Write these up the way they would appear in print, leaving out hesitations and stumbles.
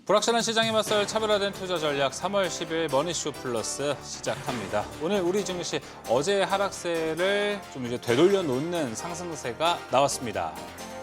불확실한 시장에 맞설 차별화된 투자 전략 3월 10일 머니쇼 플러스 시작합니다. 오늘 우리 증시 어제의 하락세를 좀 이제 되돌려 놓는 상승세가 나왔습니다.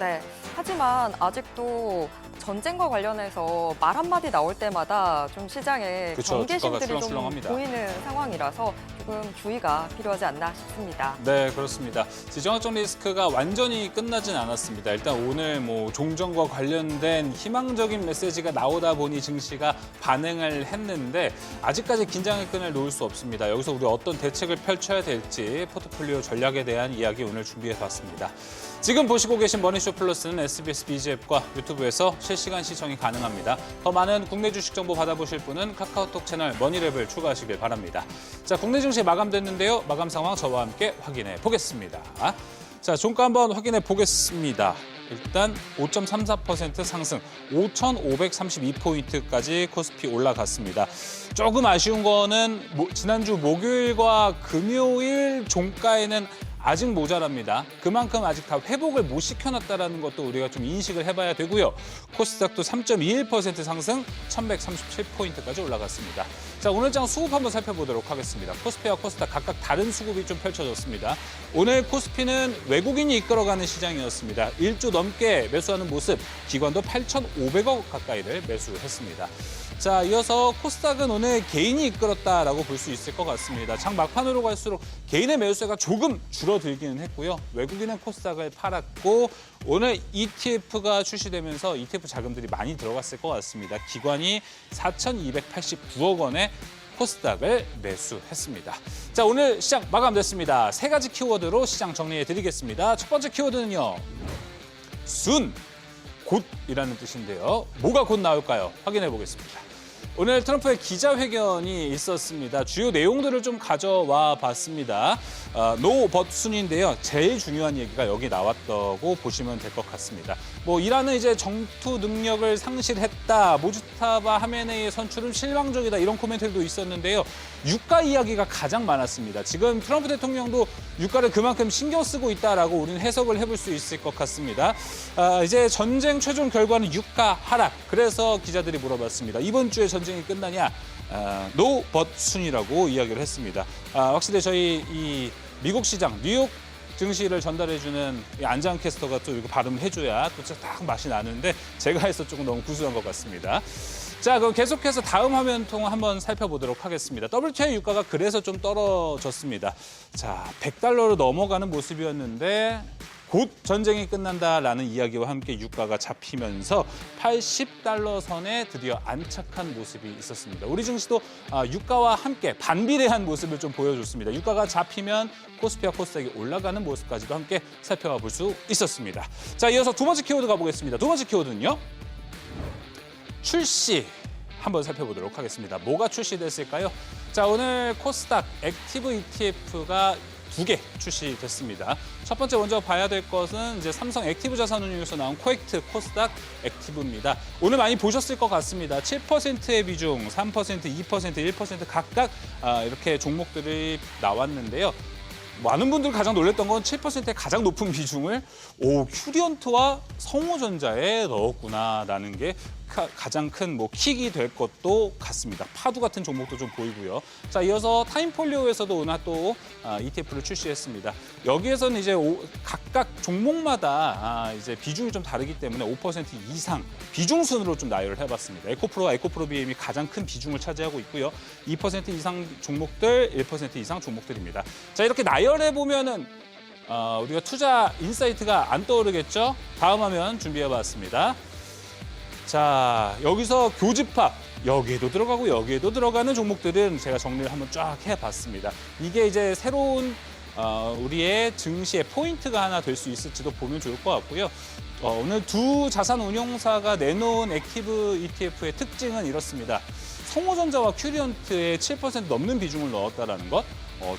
네, 하지만 아직도 전쟁과 관련해서 말 한마디 나올 때마다 좀 시장에 그쵸, 경계심들이 주가가 좀 출렁출렁합니다. 보이는 상황이라서 조금 주의가 필요하지 않나 싶습니다. 네, 그렇습니다. 지정학적 리스크가 완전히 끝나진 않았습니다. 일단 오늘 종전과 관련된 희망적인 메시지가 나오다 보니 증시가 반응을 했는데 아직까지 긴장의 끈을 놓을 수 없습니다. 여기서 우리 어떤 대책을 펼쳐야 될지 포트폴리오 전략에 대한 이야기 오늘 준비해봤습니다. 지금 보시고 계신 머니쇼 플러스는 SBS BG 앱과 유튜브에서 실시간 시청이 가능합니다. 더 많은 국내 주식 정보 받아보실 분은 카카오톡 채널 머니랩을 추가하시길 바랍니다. 자, 국내 증시 마감됐는데요. 마감 상황 저와 함께 확인해 보겠습니다. 자, 종가 한번 확인해 보겠습니다. 일단 5.34% 상승, 5,532포인트까지 코스피 올라갔습니다. 조금 아쉬운 거는 지난주 목요일과 금요일 종가에는 아직 모자랍니다. 그만큼 아직 다 회복을 못 시켜놨다는 것도 우리가 좀 인식을 해봐야 되고요. 코스닥도 3.21% 상승, 1,137포인트까지 올라갔습니다. 자, 오늘 장 수급 한번 살펴보도록 하겠습니다. 코스피와 코스닥 각각 다른 수급이 좀 펼쳐졌습니다. 오늘 코스피는 외국인이 이끌어가는 시장이었습니다. 1조 넘게 매수하는 모습, 기관도 8,500억 가까이를 매수했습니다. 자, 이어서 코스닥은 오늘 개인이 이끌었다라고 볼 수 있을 것 같습니다. 장 막판으로 갈수록 개인의 매수세가 조금 줄어들기는 했고요. 외국인은 코스닥을 팔았고 오늘 ETF가 출시되면서 ETF 자금들이 많이 들어갔을 것 같습니다. 기관이 4,289억 원의 코스닥을 매수했습니다. 자, 오늘 시장 마감됐습니다. 세 가지 키워드로 시장 정리해드리겠습니다. 첫 번째 키워드는요. 곧이라는 뜻인데요. 뭐가 곧 나올까요? 확인해 보겠습니다. 오늘 트럼프의 기자회견이 있었습니다. 주요 내용들을 좀 가져와 봤습니다. 노, 벗 순인데요. 제일 중요한 얘기가 여기 나왔다고 보시면 될 것 같습니다. 이란은 이제 정투 능력을 상실했다. 모주타바 하메네이의 선출은 실망적이다. 이런 코멘트도 있었는데요. 유가 이야기가 가장 많았습니다. 지금 트럼프 대통령도 유가를 그만큼 신경 쓰고 있다라고 우리는 해석을 해볼 수 있을 것 같습니다. 이제 전쟁 최종 결과는 유가 하락. 그래서 기자들이 물어봤습니다. 이번 주에 전쟁이 끝나냐? 노, 벗 순이라고 이야기를 했습니다. 확실히 저희 이 미국 시장, 뉴욕 증시를 전달해주는 안장 캐스터가 또 이거 발음을 해줘야 또 딱 맛이 나는데 제가 해서 조금 너무 구수한 것 같습니다. 자, 그럼 계속해서 다음 화면 통화 한번 살펴보도록 하겠습니다. WTI 유가가 그래서 좀 떨어졌습니다. 자, $100로 넘어가는 모습이었는데 곧 전쟁이 끝난다라는 이야기와 함께 유가가 잡히면서 $80 선에 드디어 안착한 모습이 있었습니다. 우리 증시도 유가와 함께 반비례한 모습을 좀 보여줬습니다. 유가가 잡히면 코스피와 코스닥이 올라가는 모습까지도 함께 살펴봐 볼 수 있었습니다. 자, 이어서 두 번째 키워드 가보겠습니다. 두 번째 키워드는요. 출시 한번 살펴보도록 하겠습니다. 뭐가 출시됐을까요? 자, 오늘 코스닥 액티브 ETF가 2개 출시됐습니다. 첫 번째 먼저 봐야 될 것은 이제 삼성 액티브 자산운용에서 나온 코액트 코스닥 액티브입니다. 오늘 많이 보셨을 것 같습니다. 7%의 비중, 3%, 2%, 1% 각각 이렇게 종목들이 나왔는데요. 많은 분들 가장 놀랐던 건 7%의 가장 높은 비중을 큐리언트와 성호전자에 넣었구나라는 게 가장 큰 킥이 될 것도 같습니다. 파두 같은 종목도 좀 보이고요. 자, 이어서 타임폴리오에서도 오늘 또 ETF를 출시했습니다. 여기에서는 이제 각각 종목마다 이제 비중이 좀 다르기 때문에 5% 이상 비중 순으로 좀 나열을 해봤습니다. 에코프로와 에코프로 BM이 가장 큰 비중을 차지하고 있고요. 2% 이상 종목들, 1% 이상 종목들입니다. 자, 이렇게 나열해 보면은 우리가 투자 인사이트가 안 떠오르겠죠? 다음 화면 준비해봤습니다. 자, 여기서 교집합, 여기에도 들어가고 여기에도 들어가는 종목들은 제가 정리를 한번 쫙 해봤습니다. 이게 이제 새로운 우리의 증시의 포인트가 하나 될 수 있을지도 보면 좋을 것 같고요. 오늘 두 자산운용사가 내놓은 액티브 ETF의 특징은 이렇습니다. 성호전자와 큐리언트의 7% 넘는 비중을 넣었다는 것.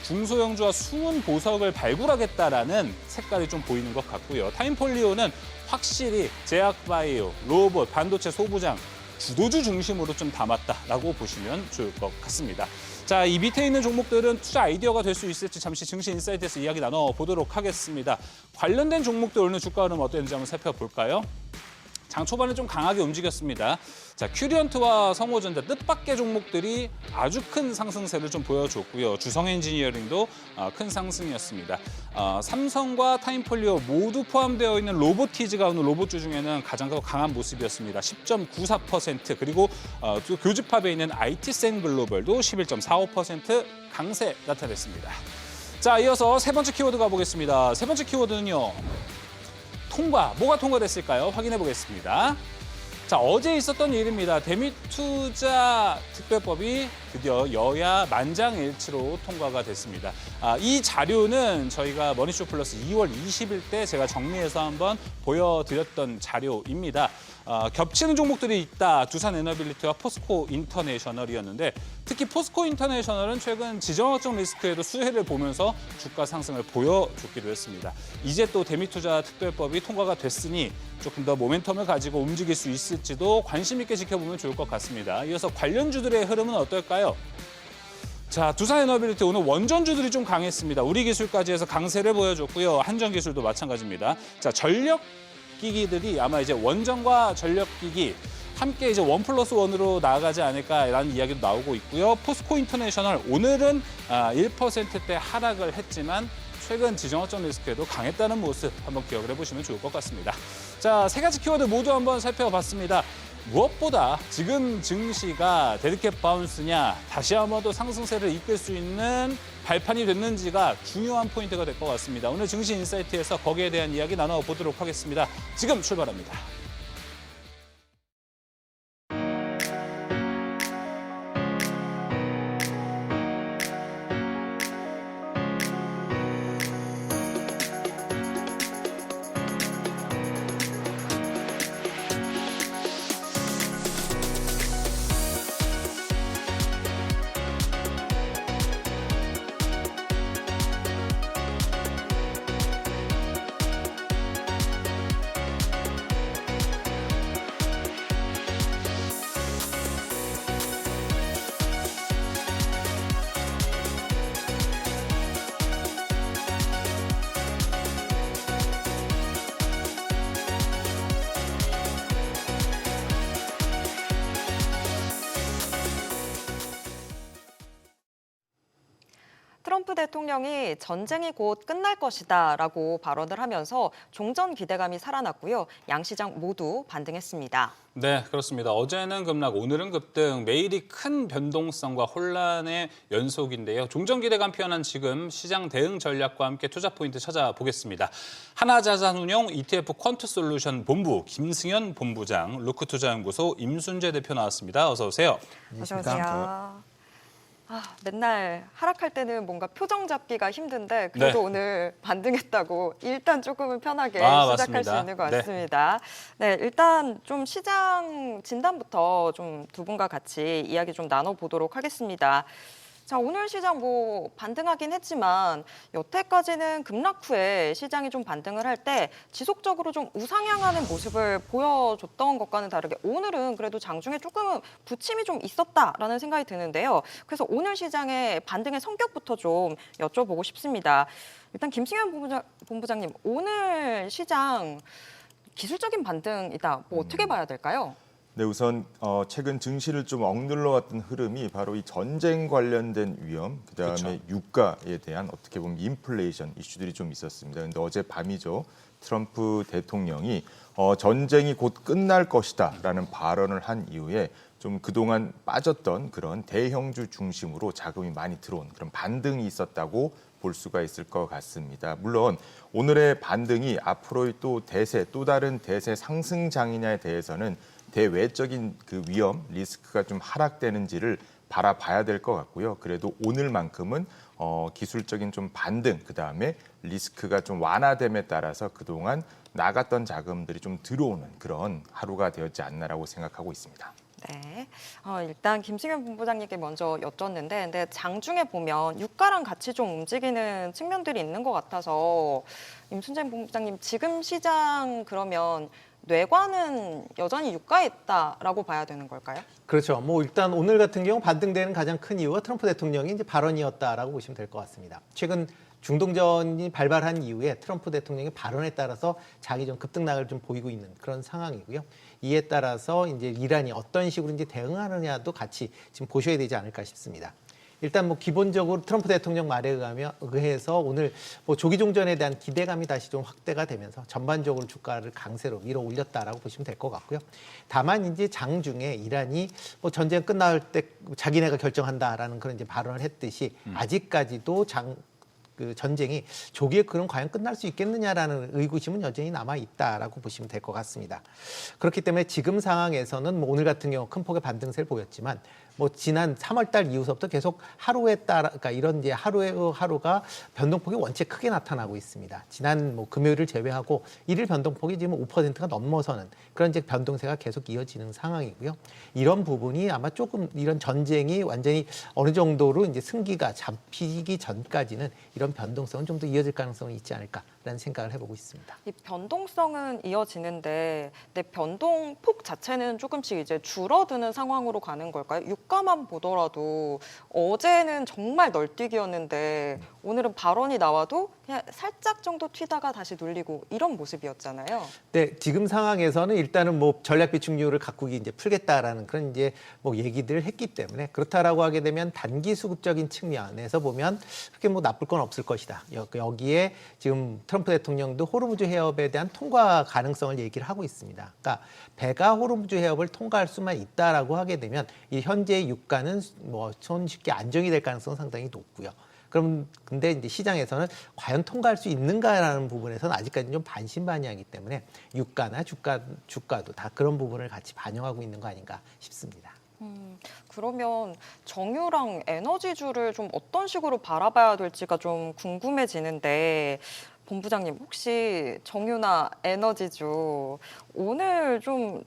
중소형주와 숨은 보석을 발굴하겠다라는 색깔이 좀 보이는 것 같고요. 타임폴리오는 확실히 제약바이오, 로봇, 반도체 소부장, 주도주 중심으로 좀 담았다라고 보시면 좋을 것 같습니다. 자, 이 밑에 있는 종목들은 투자 아이디어가 될 수 있을지 잠시 증시 인사이트에서 이야기 나눠보도록 하겠습니다. 관련된 종목들 오늘 주가 흐름 어땠는지 한번 살펴볼까요? 장 초반에 좀 강하게 움직였습니다. 자, 큐리언트와 성호전자 뜻밖의 종목들이 아주 큰 상승세를 좀 보여줬고요. 주성 엔지니어링도 큰 상승이었습니다. 삼성과 타임폴리오 모두 포함되어 있는 로보티즈가 오늘 로봇주 중에는 가장 강한 모습이었습니다. 10.94% 그리고 또 교집합에 있는 IT센 글로벌도 11.45% 강세 나타냈습니다. 자, 이어서 세 번째 키워드 가보겠습니다. 세 번째 키워드는요. 통과, 뭐가 통과됐을까요? 확인해 보겠습니다. 자, 어제 있었던 일입니다. 대미투자 특별법이 드디어 여야 만장일치로 통과가 됐습니다. 이 자료는 저희가 머니쇼 플러스 2월 20일 때 제가 정리해서 한번 보여드렸던 자료입니다. 겹치는 종목들이 있다. 두산에너빌리티와 포스코 인터내셔널이었는데 특히 포스코 인터내셔널은 최근 지정학적 리스크에도 수혜를 보면서 주가 상승을 보여줬기도 했습니다. 이제 또 대미투자 특별법이 통과가 됐으니 조금 더 모멘텀을 가지고 움직일 수 있을지도 관심 있게 지켜보면 좋을 것 같습니다. 이어서 관련주들의 흐름은 어떨까요? 자, 두산에너빌리티 오늘 원전주들이 좀 강했습니다. 우리기술까지 해서 강세를 보여줬고요. 한전기술도 마찬가지입니다. 자, 전력기기들이 아마 이제 원전과 전력기기 함께 이제 1+1으로 나아가지 않을까라는 이야기도 나오고 있고요. 포스코 인터내셔널 오늘은 1%대 하락을 했지만 최근 지정학적 리스크에도 강했다는 모습 한번 기억을 해보시면 좋을 것 같습니다. 자, 세 가지 키워드 모두 한번 살펴봤습니다. 무엇보다 지금 증시가 데드캣 바운스냐 다시 한번 또 상승세를 이끌 수 있는 발판이 됐는지가 중요한 포인트가 될 것 같습니다. 오늘 증시 인사이트에서 거기에 대한 이야기 나눠보도록 하겠습니다. 지금 출발합니다. 트럼프 대통령이 전쟁이 곧 끝날 것이다라고 발언을 하면서 종전 기대감이 살아났고요. 양시장 모두 반등했습니다. 네, 그렇습니다. 어제는 급락, 오늘은 급등, 매일이 큰 변동성과 혼란의 연속인데요. 종전 기대감 피어난 지금 시장 대응 전략과 함께 투자 포인트 찾아보겠습니다. 하나자산운용 ETF 퀀트솔루션 본부 김승현 본부장, 루크투자연구소 임순재 대표 나왔습니다. 어서 오세요. 어서 오세요. 맨날 하락할 때는 뭔가 표정 잡기가 힘든데 그래도 네. 오늘 반등했다고 일단 조금은 편하게 시작할 맞습니다. 수 있는 것 같습니다. 네, 일단 좀 시장 진단부터 좀 두 분과 같이 이야기 좀 나눠보도록 하겠습니다. 자, 오늘 시장 뭐 반등하긴 했지만 여태까지는 급락 후에 시장이 좀 반등을 할 때 지속적으로 좀 우상향하는 모습을 보여줬던 것과는 다르게 오늘은 그래도 장중에 조금은 부침이 좀 있었다라는 생각이 드는데요. 그래서 오늘 시장의 반등의 성격부터 좀 여쭤보고 싶습니다. 일단 김승현 본부장님, 오늘 시장 기술적인 반등이다. 뭐 어떻게 봐야 될까요? 네, 우선 최근 증시를 좀 억눌러 왔던 흐름이 바로 이 전쟁 관련된 위험, 그다음에 그렇죠. 유가에 대한 어떻게 보면 인플레이션 이슈들이 좀 있었습니다. 그런데 어제 밤이죠. 트럼프 대통령이 전쟁이 곧 끝날 것이다라는 발언을 한 이후에 좀 그동안 빠졌던 그런 대형주 중심으로 자금이 많이 들어온 그런 반등이 있었다고 볼 수가 있을 것 같습니다. 물론 오늘의 반등이 앞으로의 또 다른 대세 상승장이냐에 대해서는 대외적인 그 위험, 리스크가 좀 하락되는지를 바라봐야 될 것 같고요. 그래도 오늘만큼은 기술적인 좀 반등, 그다음에 리스크가 좀 완화됨에 따라서 그동안 나갔던 자금들이 좀 들어오는 그런 하루가 되었지 않나라고 생각하고 있습니다. 네, 일단 김승현 본부장님께 먼저 여쭙는데, 근데 장중에 보면 유가랑 같이 좀 움직이는 측면들이 있는 것 같아서 임순재 본부장님, 지금 시장 그러면 뇌관은 여전히 유가에 있다라고 봐야 되는 걸까요? 그렇죠. 뭐 일단 오늘 같은 경우 반등되는 가장 큰 이유가 트럼프 대통령이 이제 발언이었다라고 보시면 될 것 같습니다. 최근 중동전이 발발한 이후에 트럼프 대통령의 발언에 따라서 자기 좀 급등락을 좀 보이고 있는 그런 상황이고요. 이에 따라서 이제 이란이 어떤 식으로 이제 대응하느냐도 같이 지금 보셔야 되지 않을까 싶습니다. 일단 뭐 기본적으로 트럼프 대통령 말에 의해서 오늘 뭐 조기 종전에 대한 기대감이 다시 좀 확대가 되면서 전반적으로 주가를 강세로 밀어 올렸다라고 보시면 될 것 같고요. 다만 이제 장중에 이란이 뭐 전쟁 끝날 때 자기네가 결정한다라는 그런 이제 발언을 했듯이 아직까지도 그 전쟁이 조기에 그럼 과연 끝날 수 있겠느냐라는 의구심은 여전히 남아 있다라고 보시면 될 것 같습니다. 그렇기 때문에 지금 상황에서는 뭐 오늘 같은 경우 큰 폭의 반등세를 보였지만 뭐 지난 3월달 이후서부터 계속 하루에 따라 그러니까 이런 이제 하루가 변동폭이 원체 크게 나타나고 있습니다. 지난 뭐 금요일을 제외하고 일일 변동폭이 지금 5%가 넘어서는 그런 이제 변동세가 계속 이어지는 상황이고요. 이런 부분이 아마 조금 이런 전쟁이 완전히 어느 정도로 이제 승기가 잡히기 전까지는 이런 변동성은 좀 더 이어질 가능성이 있지 않을까라는 생각을 해보고 있습니다. 이 변동성은 이어지는데 내 변동폭 자체는 조금씩 이제 줄어드는 상황으로 가는 걸까요? 유가만 보더라도 어제는 정말 널뛰기였는데 오늘은 발언이 나와도 그냥 살짝 정도 튀다가 다시 눌리고 이런 모습이었잖아요. 네, 지금 상황에서는 일단은 뭐 전략 비축률을 각국이 이제 풀겠다라는 그런 이제 뭐 얘기들을 했기 때문에 그렇다라고 하게 되면 단기 수급적인 측면에서 보면 그렇게 뭐 나쁠 건 없을 것이다. 여기에 지금 트럼프 대통령도 호르무즈 해협에 대한 통과 가능성을 얘기를 하고 있습니다. 그러니까 배가 호르무즈 해협을 통과할 수만 있다라고 하게 되면 이 현재의 유가는 뭐 손쉽게 안정이 될 가능성은 상당히 높고요. 그럼 근데 이제 시장에서는 과연 통과할 수 있는가라는 부분에서는 아직까지는 좀 반신반의하기 때문에 유가나 주가도 다 그런 부분을 같이 반영하고 있는 거 아닌가 싶습니다. 그러면 정유랑 에너지주를 좀 어떤 식으로 바라봐야 될지가 좀 궁금해지는데 본부장님 혹시 정유나 에너지주 오늘 좀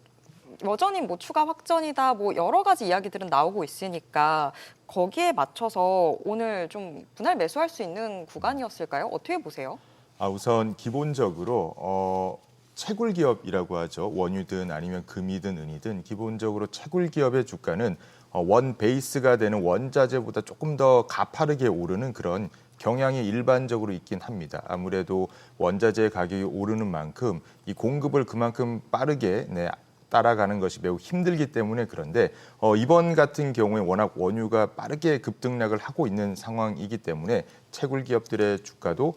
여전히 뭐 추가 확전이다 뭐 여러 가지 이야기들은 나오고 있으니까 거기에 맞춰서 오늘 좀 분할 매수할 수 있는 구간이었을까요? 어떻게 보세요? 우선 기본적으로 채굴 기업이라고 하죠. 원유든 아니면 금이든 은이든 기본적으로 채굴 기업의 주가는 원 베이스가 되는 원자재보다 조금 더 가파르게 오르는 그런 경향이 일반적으로 있긴 합니다. 아무래도 원자재 가격이 오르는 만큼 이 공급을 그만큼 빠르게 따라가는 것이 매우 힘들기 때문에 그런데 이번 같은 경우에 워낙 원유가 빠르게 급등락을 하고 있는 상황이기 때문에 채굴 기업들의 주가도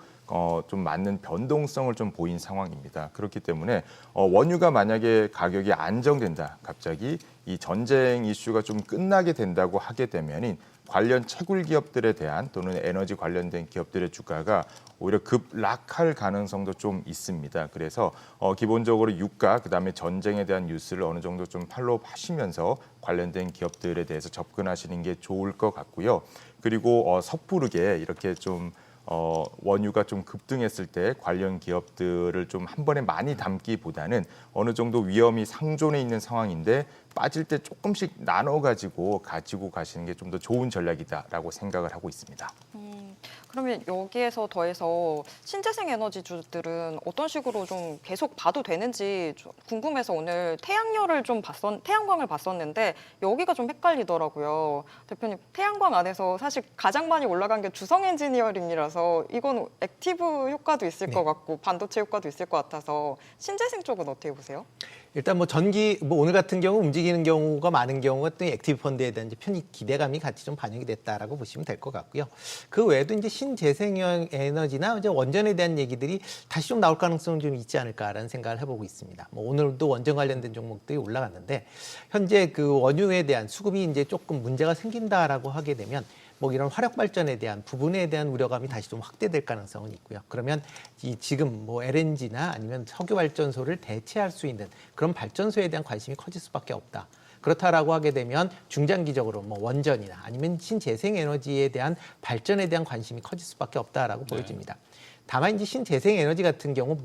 좀 맞는 변동성을 좀 보인 상황입니다. 그렇기 때문에 원유가 만약에 가격이 안정된다, 갑자기 이 전쟁 이슈가 좀 끝나게 된다고 하게 되면은 관련 채굴 기업들에 대한 또는 에너지 관련된 기업들의 주가가 오히려 급락할 가능성도 좀 있습니다. 그래서 기본적으로 유가 그다음에 전쟁에 대한 뉴스를 어느 정도 좀 팔로우하시면서 관련된 기업들에 대해서 접근하시는 게 좋을 것 같고요. 그리고 섣부르게 이렇게 좀 원유가 좀 급등했을 때 관련 기업들을 좀 한 번에 많이 담기보다는 어느 정도 위험이 상존해 있는 상황인데 빠질 때 조금씩 나눠 가지고 가시는 게 좀 더 좋은 전략이다라고 생각을 하고 있습니다. 그러면 여기에서 더해서 신재생 에너지주들은 어떤 식으로 좀 계속 봐도 되는지 좀 궁금해서 오늘 태양광을 봤었는데 여기가 좀 헷갈리더라고요. 대표님, 태양광 안에서 사실 가장 많이 올라간 게 주성 엔지니어링이라서 이건 액티브 효과도 있을 것 같고 반도체 효과도 있을 것 같아서 신재생 쪽은 어떻게 보세요? 일단 뭐 오늘 같은 경우 움직이는 경우가 많은 경우가 또 액티브 펀드에 대한 이제 편익 기대감이 같이 좀 반영이 됐다라고 보시면 될 것 같고요. 그 외에도 이제 신재생형 에너지나 이제 원전에 대한 얘기들이 다시 좀 나올 가능성은 좀 있지 않을까라는 생각을 해보고 있습니다. 뭐 오늘도 원전 관련된 종목들이 올라갔는데 현재 그 원유에 대한 수급이 이제 조금 문제가 생긴다라고 하게 되면 뭐 이런 화력 발전에 대한 부분에 대한 우려감이 다시 좀 확대될 가능성은 있고요. 그러면 지금 뭐 LNG나 아니면 석유 발전소를 대체할 수 있는 그런 발전소에 대한 관심이 커질 수밖에 없다. 그렇다라고 하게 되면 중장기적으로 뭐 원전이나 아니면 신재생 에너지에 대한 발전에 대한 관심이 커질 수밖에 없다라고 보여집니다. 다만 이제 신재생 에너지 같은 경우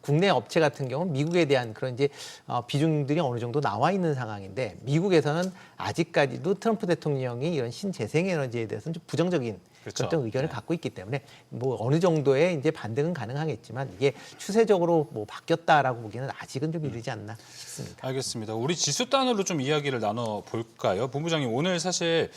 국내 업체 같은 경우 미국에 대한 그런 이제 비중들이 어느 정도 나와 있는 상황인데 미국에서는 아직까지도 트럼프 대통령이 이런 신재생 에너지에 대해서는 좀 부정적인 그렇죠. 어떤 의견을 갖고 있기 때문에 뭐 어느 정도의 이제 반등은 가능하겠지만 이게 추세적으로 뭐 바뀌었다라고 보기에는 아직은 좀 이르지 않나 싶습니다. 알겠습니다. 우리 지수 단으로 좀 이야기를 나눠 볼까요? 본부장님, 오늘 사실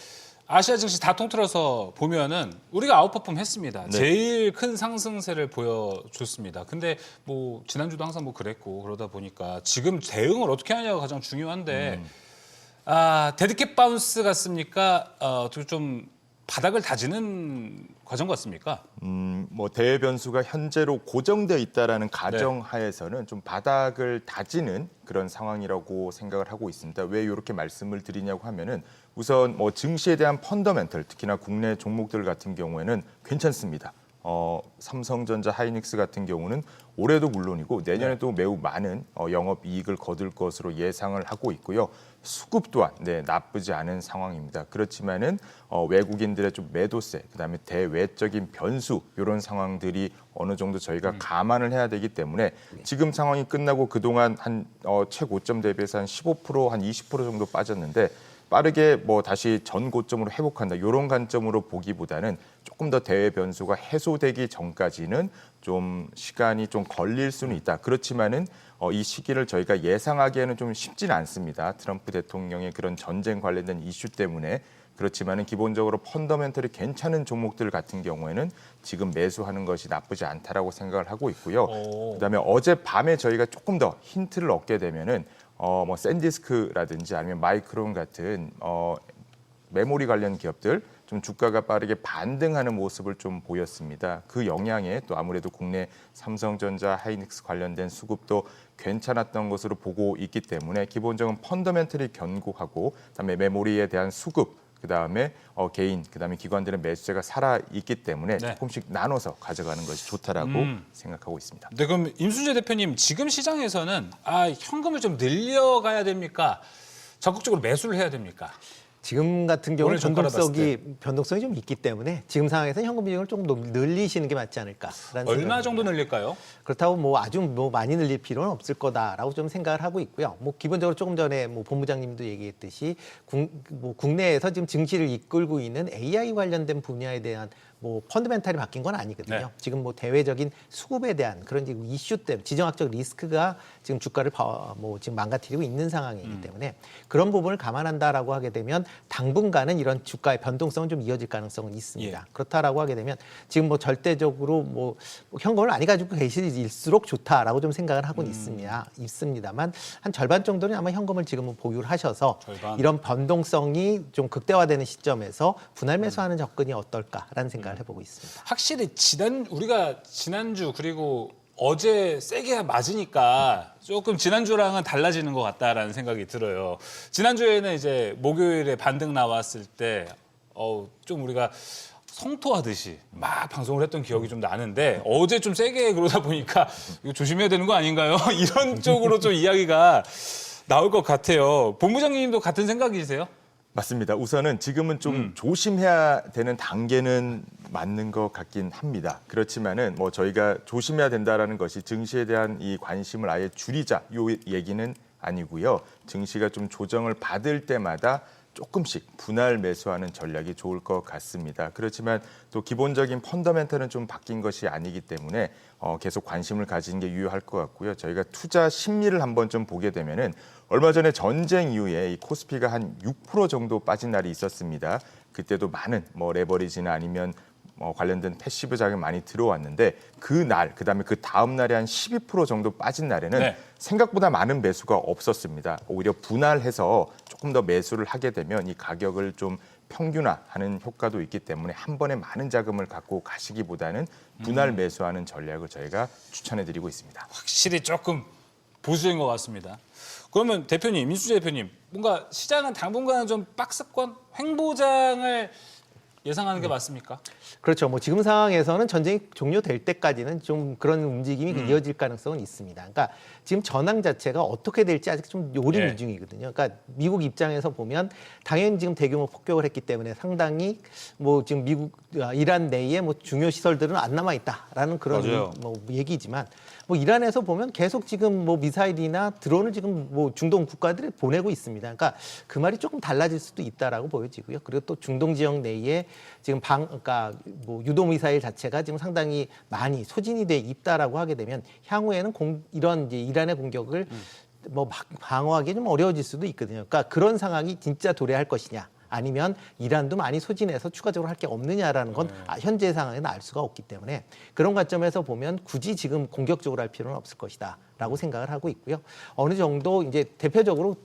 아시아 증시 다 통틀어서 보면은 우리가 아웃퍼폼 했습니다. 네. 제일 큰 상승세를 보여줬습니다. 근데 뭐 지난주도 항상 뭐 그랬고 그러다 보니까 지금 대응을 어떻게 하냐가 가장 중요한데 데드캣 바운스 같습니까? 좀 바닥을 다지는 과정 같습니까? 뭐 대외 변수가 현재로 고정되어 있다라는 가정 하에서는 좀 바닥을 다지는 그런 상황이라고 생각을 하고 있습니다. 왜 이렇게 말씀을 드리냐고 하면은 우선 뭐 증시에 대한 펀더멘털, 특히나 국내 종목들 같은 경우에는 괜찮습니다. 삼성전자, 하이닉스 같은 경우는 올해도 물론이고 내년에도 매우 많은 영업 이익을 거둘 것으로 예상을 하고 있고요. 수급 또한 나쁘지 않은 상황입니다. 그렇지만은 외국인들의 좀 매도세, 그다음에 대외적인 변수 이런 상황들이 어느 정도 저희가 감안을 해야 되기 때문에 지금 상황이 끝나고 그동안 한 최고점 대비해서 한 15%, 한 20% 정도 빠졌는데 빠르게 뭐 다시 전 고점으로 회복한다 이런 관점으로 보기보다는 조금 더 대외 변수가 해소되기 전까지는 좀 시간이 좀 걸릴 수는 있다. 그렇지만은 이 시기를 저희가 예상하기에는 좀 쉽지는 않습니다. 트럼프 대통령의 그런 전쟁 관련된 이슈 때문에. 그렇지만은 기본적으로 펀더멘털이 괜찮은 종목들 같은 경우에는 지금 매수하는 것이 나쁘지 않다라고 생각을 하고 있고요. 그다음에 어젯밤에 저희가 조금 더 힌트를 얻게 되면은 뭐 샌디스크라든지 아니면 마이크론 같은 메모리 관련 기업들 좀 주가가 빠르게 반등하는 모습을 좀 보였습니다. 그 영향에 또 아무래도 국내 삼성전자, 하이닉스 관련된 수급도 괜찮았던 것으로 보고 있기 때문에 기본적인 펀더멘털이 견고하고 그다음에 메모리에 대한 수급 그다음에 개인, 그다음에 기관들의 매수세가 살아 있기 때문에 조금씩 나눠서 가져가는 것이 좋다라고 생각하고 있습니다. 네, 그럼 임순재 대표님 지금 시장에서는 현금을 좀 늘려가야 됩니까? 적극적으로 매수를 해야 됩니까? 지금 같은 경우는 오늘 종가를 봤을 변동성이 좀 있기 때문에 지금 상황에서는 현금 비중을 조금 늘리시는 게 맞지 않을까라는 얼마 생각입니다. 정도 늘릴까요? 그렇다고 뭐 아주 뭐 많이 늘릴 필요는 없을 거다라고 좀 생각을 하고 있고요. 뭐 기본적으로 조금 전에 뭐 본부장님도 얘기했듯이 국내에서 지금 증시를 이끌고 있는 AI 관련된 분야에 대한 뭐 펀더멘탈이 바뀐 건 아니거든요. 네. 지금 뭐 대외적인 수급에 대한 그런 이슈 때문에 지정학적 리스크가 지금 주가를 뭐 지금 망가뜨리고 있는 상황이기 때문에 그런 부분을 감안한다라고 하게 되면 당분간은 이런 주가의 변동성은 좀 이어질 가능성은 있습니다. 예. 그렇다라고 하게 되면 지금 뭐 절대적으로 뭐 현금을 많이 가지고 계실수록 좋다라고 좀 생각을 하고는 있습니다만 한 절반 정도는 아마 현금을 지금은 보유를 하셔서 절반. 이런 변동성이 좀 극대화되는 시점에서 분할 매수하는 접근이 어떨까라는 생각을 해보고 있습니다. 확실히 우리가 지난주 그리고 어제 세게 맞으니까 조금 지난주랑은 달라지는 것 같다라는 생각이 들어요. 지난주에는 이제 목요일에 반등 나왔을 때 좀 우리가 성토하듯이 막 방송을 했던 기억이 좀 나는데 어제 좀 세게 그러다 보니까 이거 조심해야 되는 거 아닌가요? 이런 쪽으로 좀 이야기가 나올 것 같아요. 본부장님도 같은 생각이세요? 맞습니다. 우선은 지금은 좀 조심해야 되는 단계는 맞는 것 같긴 합니다. 그렇지만은 뭐 저희가 조심해야 된다라는 것이 증시에 대한 이 관심을 아예 줄이자 요 얘기는 아니고요. 증시가 좀 조정을 받을 때마다 조금씩 분할 매수하는 전략이 좋을 것 같습니다. 그렇지만 또 기본적인 펀더멘털은 좀 바뀐 것이 아니기 때문에 계속 관심을 가지는 게 유효할 것 같고요. 저희가 투자 심리를 한번 좀 보게 되면은 얼마 전에 전쟁 이후에 이 코스피가 한 6% 정도 빠진 날이 있었습니다. 그때도 많은 뭐 레버리지나 아니면 관련된 패시브 자금이 많이 들어왔는데 그다음에 그 다음 날에 한 12% 정도 빠진 날에는 생각보다 많은 매수가 없었습니다. 오히려 분할해서 조금 더 매수를 하게 되면 이 가격을 좀 평균화하는 효과도 있기 때문에 한 번에 많은 자금을 갖고 가시기보다는 분할 매수하는 전략을 저희가 추천해드리고 있습니다. 확실히 조금 보수인 것 같습니다. 그러면 대표님, 민수재 대표님, 뭔가 시장은 당분간은 좀 박스권 횡보장을 예상하는 게 맞습니까? 그렇죠. 뭐 지금 상황에서는 전쟁이 종료될 때까지는 좀 그런 움직임이 이어질 가능성은 있습니다. 그러니까 지금 전황 자체가 어떻게 될지 아직 좀 요리미중이거든요. 그러니까 미국 입장에서 보면 당연히 지금 대규모 폭격을 했기 때문에 상당히 뭐 지금 이란 내에 뭐 중요 시설들은 안 남아 있다라는 그런 뭐 얘기지만 뭐 이란에서 보면 계속 지금 뭐 미사일이나 드론을 지금 뭐 중동 국가들이 보내고 있습니다. 그러니까 그 말이 조금 달라질 수도 있다라고 보여지고요. 그리고 또 중동 지역 내에 지금 그러니까 뭐 유도 미사일 자체가 지금 상당히 많이 소진이 돼 있다라고 하게 되면 향후에는 이런 이제 이란의 공격을 뭐 방어하기 좀 어려워질 수도 있거든요. 그러니까 그런 상황이 진짜 도래할 것이냐. 아니면 이란도 많이 소진해서 추가적으로 할 게 없느냐라는 건 현재 상황에는 알 수가 없기 때문에 그런 관점에서 보면 굳이 지금 공격적으로 할 필요는 없을 것이다라고 생각을 하고 있고요. 어느 정도 이제 대표적으로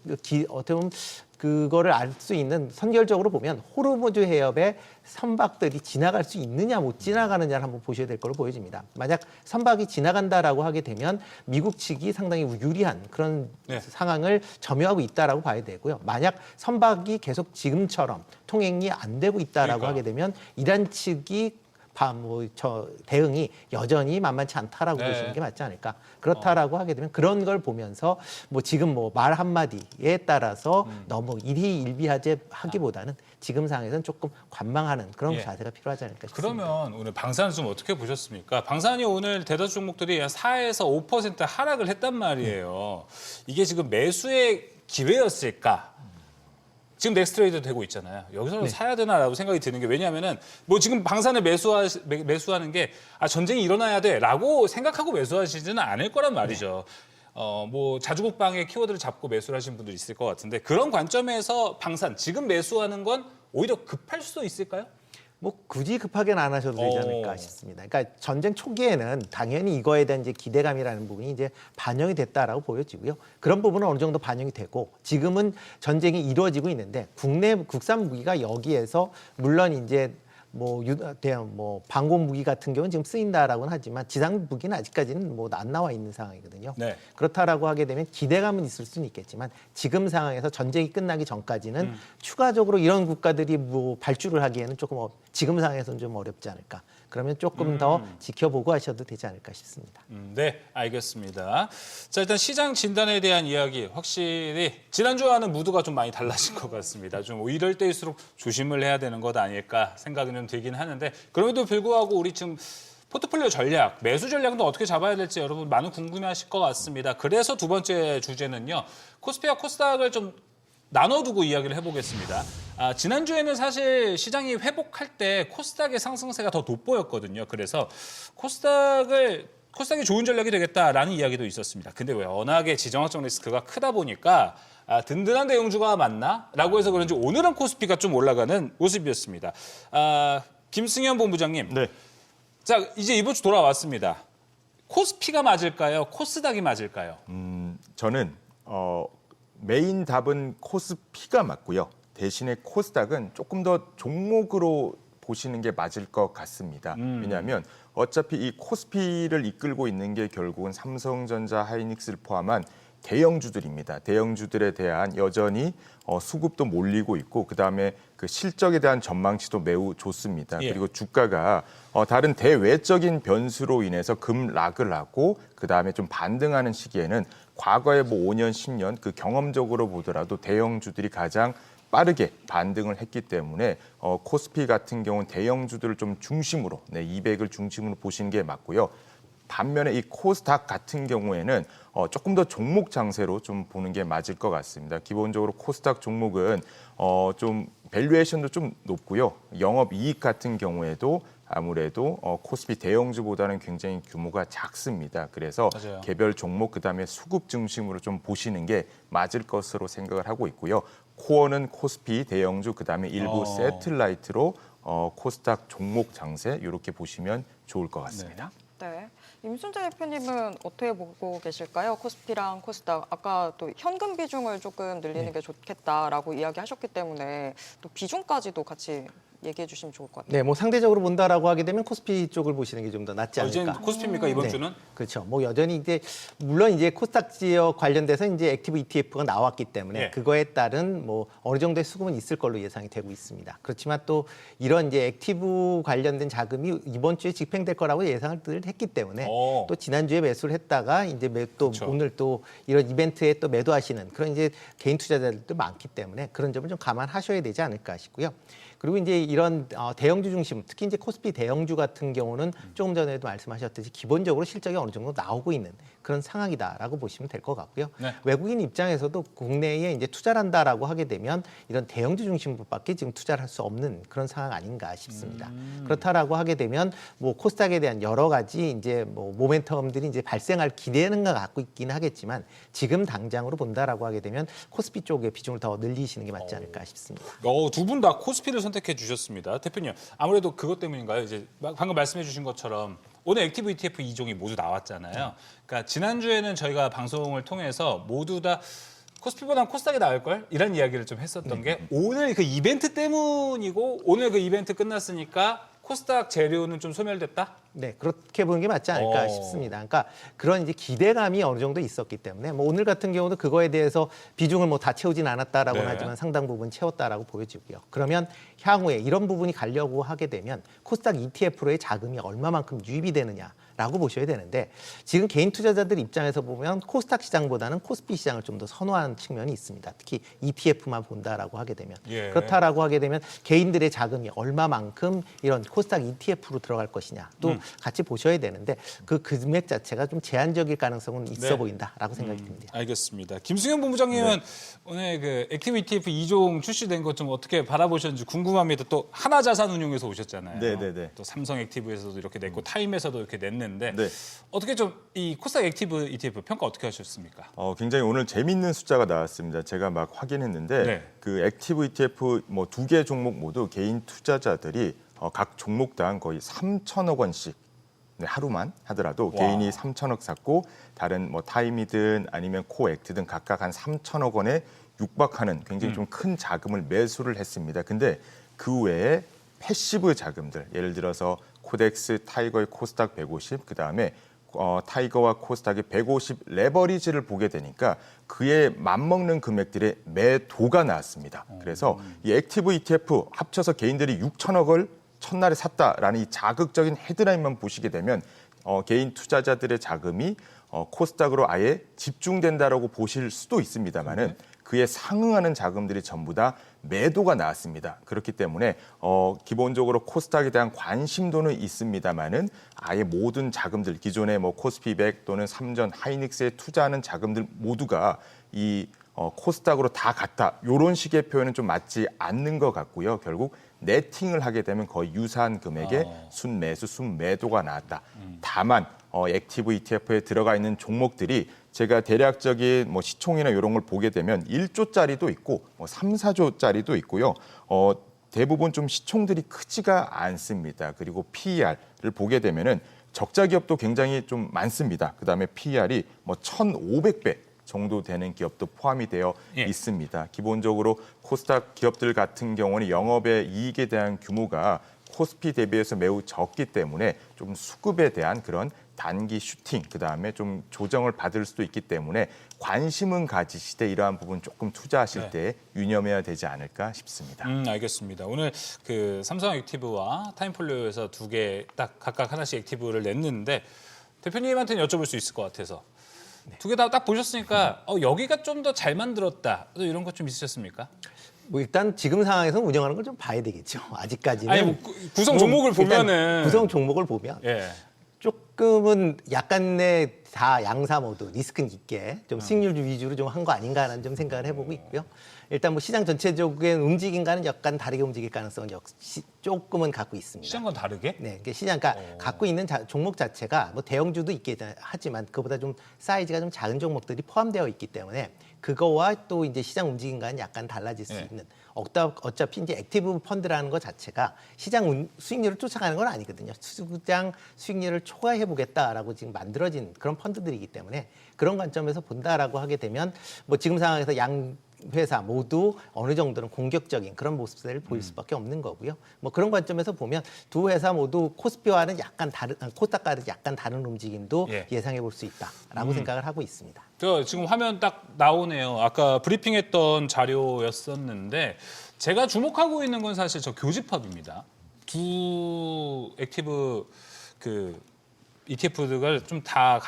어떻게 보면 그거를 알 수 있는 선결적으로 보면 호르무즈 해협의 선박들이 지나갈 수 있느냐 못 지나가느냐를 한번 보셔야 될 걸로 보여집니다. 만약 선박이 지나간다라고 하게 되면 미국 측이 상당히 유리한 그런 상황을 점유하고 있다라고 봐야 되고요. 만약 선박이 계속 지금처럼 통행이 안 되고 있다라고 하게 되면 이란 측이 대응이 여전히 만만치 않다라고 보시는 게 맞지 않을까. 그렇다라고 하게 되면 그런 걸 보면서 지금 말 한마디에 따라서 너무 일희일비하기보다는 지금 상황에서는 조금 관망하는 그런 자세가 필요하지 않을까 싶습니다. 그러면 오늘 방사는 좀 어떻게 보셨습니까? 방산이 오늘 대다수 종목들이 4에서 5% 하락을 했단 말이에요. 이게 지금 매수의 기회였을까? 지금 넥스트레이드 되고 있잖아요. 여기서 사야 되나라고 생각이 드는 게 왜냐하면은 지금 방산을 매수하는 게 전쟁이 일어나야 돼라고 생각하고 매수하시지는 않을 거란 말이죠. 자주국방의 키워드를 잡고 매수를 하신 분들이 있을 것 같은데 그런 관점에서 방산 지금 매수하는 건 오히려 급할 수도 있을까요? 굳이 급하게는 안 하셔도 되지 않을까 싶습니다. 그러니까 전쟁 초기에는 당연히 이거에 대한 이제 기대감이라는 부분이 이제 반영이 됐다라고 보여지고요. 그런 부분은 어느 정도 반영이 되고 지금은 전쟁이 이루어지고 있는데 국산 무기가 여기에서 물론 이제 방공 무기 같은 경우는 지금 쓰인다라고는 하지만 지상 무기는 아직까지는 안 나와 있는 상황이거든요. 네. 그렇다라고 하게 되면 기대감은 있을 수는 있겠지만 지금 상황에서 전쟁이 끝나기 전까지는 추가적으로 이런 국가들이 발주를 하기에는 조금 지금 상황에서는 좀 어렵지 않을까. 그러면 조금 더 지켜보고 하셔도 되지 않을까 싶습니다. 네, 알겠습니다. 자, 일단 시장 진단에 대한 이야기 확실히 지난주와는 무드가 좀 많이 달라진 것 같습니다. 좀 이럴 때일수록 조심을 해야 되는 것 아닐까 생각은 좀 들긴 하는데 그럼에도 불구하고 우리 지금 포트폴리오 전략, 매수 전략도 어떻게 잡아야 될지 여러분 많은 궁금해하실 것 같습니다. 그래서 두 번째 주제는요. 코스피와 코스닥을 좀 나눠두고 이야기를 해보겠습니다. 지난주에는 사실 시장이 회복할 때 코스닥의 상승세가 더 돋보였거든요. 그래서 코스닥이 좋은 전략이 되겠다라는 이야기도 있었습니다. 근데 왜 워낙에 지정학적 리스크가 크다 보니까 든든한 대형주가 맞나? 라고 해서 그런지 오늘은 코스피가 좀 올라가는 모습이었습니다. 김승현 본부장님. 네. 자, 이제 이번 주 돌아왔습니다. 코스피가 맞을까요? 코스닥이 맞을까요? 저는 메인 답은 코스피가 맞고요. 대신에 코스닥은 조금 더 종목으로 보시는 게 맞을 것 같습니다. 왜냐하면 어차피 이 코스피를 이끌고 있는 게 결국은 삼성전자, 하이닉스를 포함한 대형주들입니다. 대형주들에 대한 여전히 수급도 몰리고 있고 그다음에 그 실적에 대한 전망치도 매우 좋습니다. 그리고 주가가 다른 대외적인 변수로 인해서 급락을 하고 그다음에 좀 반등하는 시기에는 과거에 5년, 10년 그 경험적으로 보더라도 대형주들이 가장 빠르게 반등을 했기 때문에 코스피 같은 경우는 대형주들을 좀 중심으로 200을 중심으로 보시는 게 맞고요. 반면에 이 코스닥 같은 경우에는 조금 더 종목 장세로 좀 보는 게 맞을 것 같습니다. 기본적으로 코스닥 종목은 좀 밸류에이션도 좀 높고요. 영업 이익 같은 경우에도 아무래도 코스피 대형주보다는 굉장히 규모가 작습니다. 그래서 맞아요. 개별 종목 그다음에 수급 중심으로 좀 보시는 게 맞을 것으로 생각을 하고 있고요. 코어는 코스피 대형주 그다음에 일부 세틀라이트로 코스닥 종목 장세 이렇게 보시면 좋을 것 같습니다. 네. 임순재 대표님은 어떻게 보고 계실까요? 코스피랑 코스닥 아까 또 현금 비중을 조금 늘리는 게 좋겠다라고 이야기하셨기 때문에 또 비중까지도 같이 얘기해 주시면 좋을 것 같아요. 네, 상대적으로 본다라고 하게 되면 코스피 쪽을 보시는 게 좀 더 낫지 않을까. 이제 코스피입니까 이번 주는? 그렇죠. 여전히 이제 물론 이제 코스닥 지역 관련돼서 이제 액티브 ETF가 나왔기 때문에 그거에 따른 어느 정도의 수급은 있을 걸로 예상이 되고 있습니다. 그렇지만 또 이런 이제 액티브 관련된 자금이 이번 주에 집행될 거라고 예상을 늘 했기 때문에 또 지난주에 매수를 했다가 이제 또 그렇죠. 오늘 또 이런 이벤트에 또 매도하시는 그런 이제 개인 투자자들도 많기 때문에 그런 점을 좀 감안하셔야 되지 않을까 싶고요. 그리고 이제 이런 대형주 중심, 특히 이제 코스피 대형주 같은 경우는 조금 전에도 말씀하셨듯이 기본적으로 실적이 어느 정도 나오고 있는 그런 상황이다라고 보시면 될 것 같고요. 네. 외국인 입장에서도 국내에 이제 투자를 한다라고 하게 되면 이런 대형주 중심부밖에 지금 투자를 할 수 없는 그런 상황 아닌가 싶습니다. 그렇다라고 하게 되면 뭐 코스닥에 대한 여러 가지 이제 뭐 모멘텀들이 이제 발생할 기대는 갖고 있긴 하겠지만 지금 당장으로 본다라고 하게 되면 코스피 쪽에 비중을 더 늘리시는 게 맞지 않을까 싶습니다. 두 분 다 코스피를 선택해 주셨습니다. 대표님, 아무래도 그것 때문인가요? 이제 방금 말씀해 주신 것처럼 오늘 액티브 ETF 2종이 모두 나왔잖아요. 그러니까 지난주에는 저희가 방송을 통해서 모두 다 코스피보다는 코스닥이 나을 걸 이런 이야기를 좀 했었던 게 오늘 그 이벤트 때문이고 오늘 그 이벤트 끝났으니까 코스닥 재료는 좀 소멸됐다? 네, 그렇게 보는 게 맞지 않을까 싶습니다. 그러니까 그런 이제 기대감이 어느 정도 있었기 때문에 뭐 오늘 같은 경우도 그거에 대해서 비중을 뭐 다 채우진 않았다라고는 네. 하지만 상당 부분 채웠다라고 보여지고요. 그러면 향후에 이런 부분이 가려고 하게 되면 코스닥 ETF로의 자금이 얼마만큼 유입이 되느냐라고 보셔야 되는데 지금 개인 투자자들 입장에서 보면 코스닥 시장보다는 코스피 시장을 좀 더 선호하는 측면이 있습니다. 특히 ETF만 본다라고 하게 되면 예. 그렇다라고 하게 되면 개인들의 자금이 얼마만큼 이런 코스닥 ETF로 들어갈 것이냐 또 같이 보셔야 되는데 그 금액 자체가 좀 제한적일 가능성은 있어 네. 보인다라고 생각이 듭니다. 알겠습니다. 김승현 본부장님은 오늘 그 액티브 ETF 2종 출시된 것 좀 어떻게 바라보셨는지 궁금합니다. 또 하나자산운용에서 오셨잖아요. 네네네. 또 삼성 액티브에서도 이렇게 냈고 타임에서도 이렇게 냈는데 네. 어떻게 좀 이 코스닥 액티브 ETF 평가 어떻게 하셨습니까? 굉장히 오늘 재밌는 숫자가 나왔습니다. 제가 막 확인했는데 네. 그 액티브 ETF 뭐 2개 종목 모두 개인 투자자들이 각 종목당 거의 3천억 원씩 네, 하루만 하더라도 와. 개인이 3천억 샀고 다른 뭐 타임이든 아니면 코액트 등 각각 한 3천억 원에 육박하는 굉장히 좀 큰 자금을 매수를 했습니다. 근데 그 외에 패시브 자금들 예를 들어서 코덱스, 타이거의 코스닥 150, 그다음에 타이거와 코스닥의 150 레버리지를 보게 되니까 그에 맞먹는 금액들의 매도가 나왔습니다. 그래서 이 액티브 ETF 합쳐서 개인들이 6천억을 첫날에 샀다라는 이 자극적인 헤드라인만 보시게 되면 개인 투자자들의 자금이 코스닥으로 아예 집중된다라고 보실 수도 있습니다만은 그에 상응하는 자금들이 전부 다 매도가 나왔습니다. 그렇기 때문에 기본적으로 코스닥에 대한 관심도는 있습니다만은 아예 모든 자금들 기존의 뭐 코스피 100 또는 삼전, 하이닉스에 투자하는 자금들 모두가 이 코스닥으로 다 갔다. 이런 식의 표현은 좀 맞지 않는 것 같고요. 결국 네팅을 하게 되면 거의 유사한 금액의 순매수, 순매도가 나왔다. 다만 액티브 ETF에 들어가 있는 종목들이 제가 대략적인 뭐 시총이나 이런 걸 보게 되면 1조짜리도 있고 뭐 3, 4조짜리도 있고요. 대부분 좀 시총들이 크지가 않습니다. 그리고 PER을 보게 되면은 적자 기업도 굉장히 좀 많습니다. 그다음에 PER이 뭐 1,500배 정도 되는 기업도 포함이 되어 예. 있습니다. 기본적으로 코스닥 기업들 같은 경우는 영업의 이익에 대한 규모가 코스피 대비해서 매우 적기 때문에 좀 수급에 대한 그런 단기 슈팅, 그다음에 좀 조정을 받을 수도 있기 때문에 관심은 가지시되 이러한 부분 조금 투자하실 때 유념해야 되지 않을까 싶습니다. 알겠습니다. 오늘 그 삼성 액티브와 타임폴리오에서 두 개 딱 각각 하나씩 액티브를 냈는데 대표님한테는 여쭤볼 수 있을 것 같아서 두 개 다 딱 보셨으니까 여기가 좀 더 잘 만들었다. 또 이런 것 좀 있으셨습니까? 뭐 일단 지금 상황에서 운영하는 걸 좀 봐야 되겠죠. 아직까지는 아니 뭐 구성 종목을 일단 보면은 구성 종목을 보면 예. 조금은 약간의 다 양사 모드 리스크 있게 좀 수익률 위주로 좀 한 거 아닌가라는 좀 생각을 해보고 있고요. 일단 뭐 시장 전체적인 움직임과는 약간 다르게 움직일 가능성은 역시 조금은 갖고 있습니다. 시장과 다르게? 네, 그러니까 시장, 그러니까 갖고 있는 종목 자체가 뭐 대형주도 있긴 하지만 그보다 좀 사이즈가 좀 작은 종목들이 포함되어 있기 때문에 그거와 또 이제 시장 움직임과는 약간 달라질 수 있는. 어차피 이제 액티브 펀드라는 것 자체가 시장 수익률을 쫓아가는 건 아니거든요. 시장 수익률을 초과해 보겠다라고 지금 만들어진 그런 펀드들이기 때문에 그런 관점에서 본다라고 하게 되면 뭐 지금 상황에서 양 회사 모두 어느 정도는 공격적인 그런 모습들을 보일 수밖에 없는 거고요. 뭐 그런 관점에서 보면 두 회사 모두 코스피와는 약간 다른, 코스닥과는 약간 다른 움직임도 예상해 볼 수 있다라고 생각을 하고 있습니다. 지금 화면 딱 나오네요. 아까 브리핑했던 자료였었는데 제가 주목하고 있는 건 사실 저 교집합입니다. 두 액티브 그 ETF들을 좀 다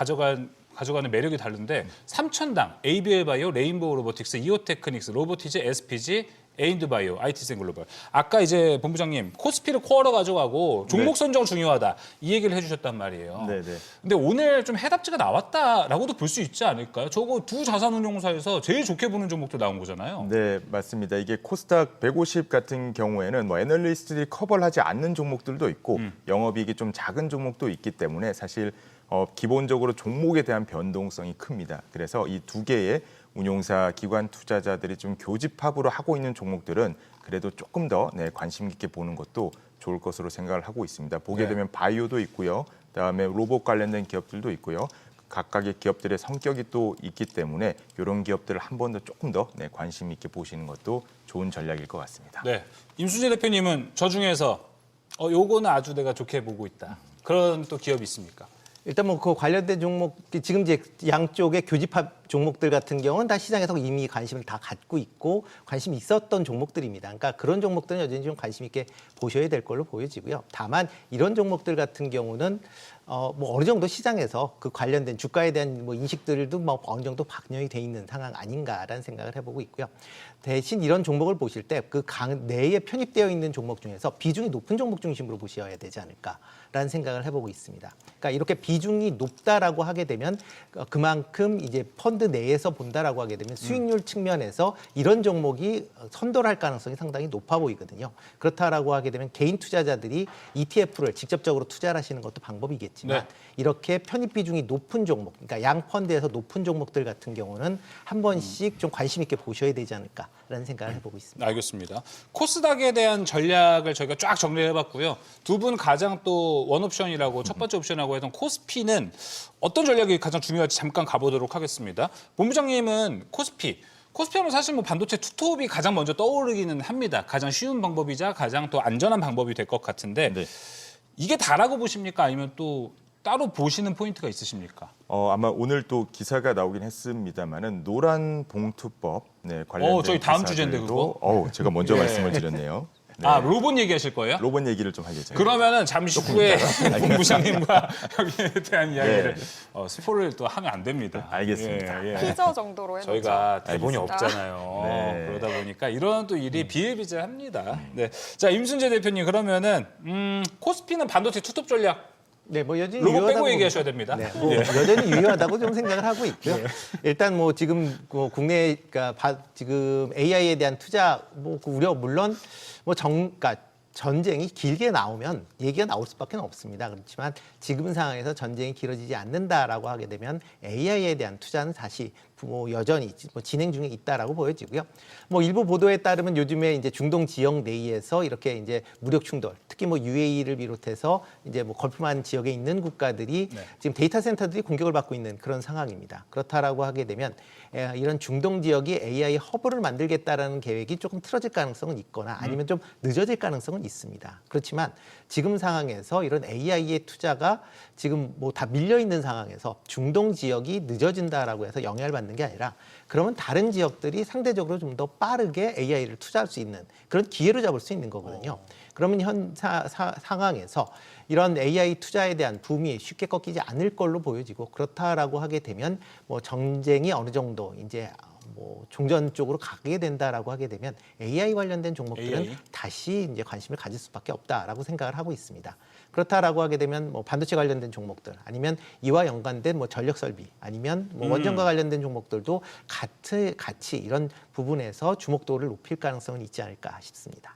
가져가는 매력이 다른데 3천당, ABL 바이오, 레인보우 로보틱스, 이오테크닉스, 로보티즈, SPG, 에인드바이오, IT센 글로벌. 아까 이제 본부장님 코스피를 코어로 가져가고 종목 선정 중요하다 이 얘기를 해주셨단 말이에요. 네네. 근데 오늘 좀 해답지가 나왔다라고도 볼 수 있지 않을까요? 저거 두 자산운용사에서 제일 좋게 보는 종목도 나온 거잖아요. 네, 맞습니다. 이게 코스닥 150 같은 경우에는 뭐 애널리스트들이 커버를 하지 않는 종목들도 있고 영업이익이 좀 작은 종목도 있기 때문에 사실 기본적으로 종목에 대한 변동성이 큽니다. 그래서 이 두 개의 운용사 기관 투자자들이 좀 교집합으로 하고 있는 종목들은 그래도 조금 더 관심 깊게 보는 것도 좋을 것으로 생각을 하고 있습니다. 보게 네. 되면 바이오도 있고요. 그다음에 로봇 관련된 기업들도 있고요. 각각의 기업들의 성격이 또 있기 때문에 이런 기업들을 한 번 더 조금 더 관심 있게 보시는 것도 좋은 전략일 것 같습니다. 네. 임순재 대표님은 저 중에서 요거는 아주 내가 좋게 보고 있다. 그런 또 기업이 있습니까? 일단 뭐 그 관련된 종목 지금 이제 양쪽의 교집합 종목들 같은 경우는 다 시장에서 이미 관심을 다 갖고 있고 관심이 있었던 종목들입니다. 그러니까 그런 종목들은 여전히 좀 관심 있게 보셔야 될 걸로 보여지고요. 다만 이런 종목들 같은 경우는 뭐 어느 정도 시장에서 그 관련된 주가에 대한 뭐 인식들도 뭐 어느 정도 반영이 돼 있는 상황 아닌가라는 생각을 해보고 있고요. 대신 이런 종목을 보실 때 그 강 내에 편입되어 있는 종목 중에서 비중이 높은 종목 중심으로 보셔야 되지 않을까라는 생각을 해보고 있습니다. 그러니까 이렇게 비중이 높다라고 하게 되면 그만큼 이제 펀드 내에서 본다라고 하게 되면 수익률 측면에서 이런 종목이 선도를 할 가능성이 상당히 높아 보이거든요. 그렇다라고 하게 되면 개인 투자자들이 ETF를 직접적으로 투자를 하시는 것도 방법이겠지만 네. 이렇게 편입 비중이 높은 종목, 그러니까 양 펀드에서 높은 종목들 같은 경우는 한 번씩 좀 관심 있게 보셔야 되지 않을까라는 생각을 해보고 있습니다. 알겠습니다. 코스닥에 대한 전략을 저희가 쫙 정리를 해봤고요. 두 분 가장 또 원옵션이라고 첫 번째 옵션이라고 했던 코스피는 어떤 전략이 가장 중요할지 잠깐 가보도록 하겠습니다. 본부장님은 코스피 하면 사실 뭐 반도체 투톱이 가장 먼저 떠오르기는 합니다. 가장 쉬운 방법이자 가장 또 안전한 방법이 될 것 같은데 네. 이게 다라고 보십니까? 아니면 또 따로 보시는 포인트가 있으십니까? 아마 오늘 또 기사가 나오긴 했습니다만은 노란 봉투법 관련된 저희 다음 주제인데, 기사들도 제가 먼저 말씀을 드렸네요. 네. 로봇 얘기하실 거예요? 로봇 얘기를 좀 하겠죠. 그러면은 잠시 후에 본부장님과 여기에 대한 이야기를 스포를 또 하면 안 됩니다. 알겠습니다. 예. 티저 정도로 해놓죠. 저희가 대본이 알겠습니다. 없잖아요. 네. 그러다 보니까 이런 또 일이 비일비재합니다. 네. 자, 임순재 대표님 그러면은 코스피는 반도체 투톱 전략 네, 뭐 여전히 로봇 빼고 유효하다고 얘기하셔야 됩니다. 네, 뭐 여전히 유효하다고 좀 생각을 하고 있고요. 일단 뭐 지금 국내 그러니까 지금 AI에 대한 투자 뭐 그 우려 물론 뭐 그러니까 전쟁이 길게 나오면 얘기가 나올 수밖에 없습니다. 그렇지만 지금 상황에서 전쟁이 길어지지 않는다라고 하게 되면 AI에 대한 투자는 다시 뭐 여전히 뭐 진행 중에 있다라고 보여지고요. 뭐 일부 보도에 따르면 요즘에 이제 중동 지역 내에서 이렇게 이제 무력 충돌, 특히 뭐 UAE를 비롯해서 이제 뭐 걸프만 지역에 있는 국가들이 지금 데이터 센터들이 공격을 받고 있는 그런 상황입니다. 그렇다라고 하게 되면 이런 중동 지역이 AI 허브를 만들겠다라는 계획이 조금 틀어질 가능성은 있거나 아니면 좀 늦어질 가능성은 있습니다. 그렇지만 지금 상황에서 이런 AI의 투자가 지금 뭐 다 밀려 있는 상황에서 중동 지역이 늦어진다라고 해서 영향을 받는 게 아니라 그러면 다른 지역들이 상대적으로 좀 더 빠르게 AI를 투자할 수 있는 그런 기회로 잡을 수 있는 거거든요. 그러면 현 상황에서 이런 AI 투자에 대한 붐이 쉽게 꺾이지 않을 걸로 보여지고 그렇다라고 하게 되면 뭐 전쟁이 어느 정도 이제 뭐 종전 쪽으로 가게 된다라고 하게 되면 AI 관련된 종목들은 AI? 다시 이제 관심을 가질 수밖에 없다라고 생각을 하고 있습니다. 그렇다라고 하게 되면 뭐 반도체 관련된 종목들 아니면 이와 연관된 뭐 전력 설비 아니면 뭐 원전과 관련된 종목들도 같이 이런 부분에서 주목도를 높일 가능성은 있지 않을까 싶습니다.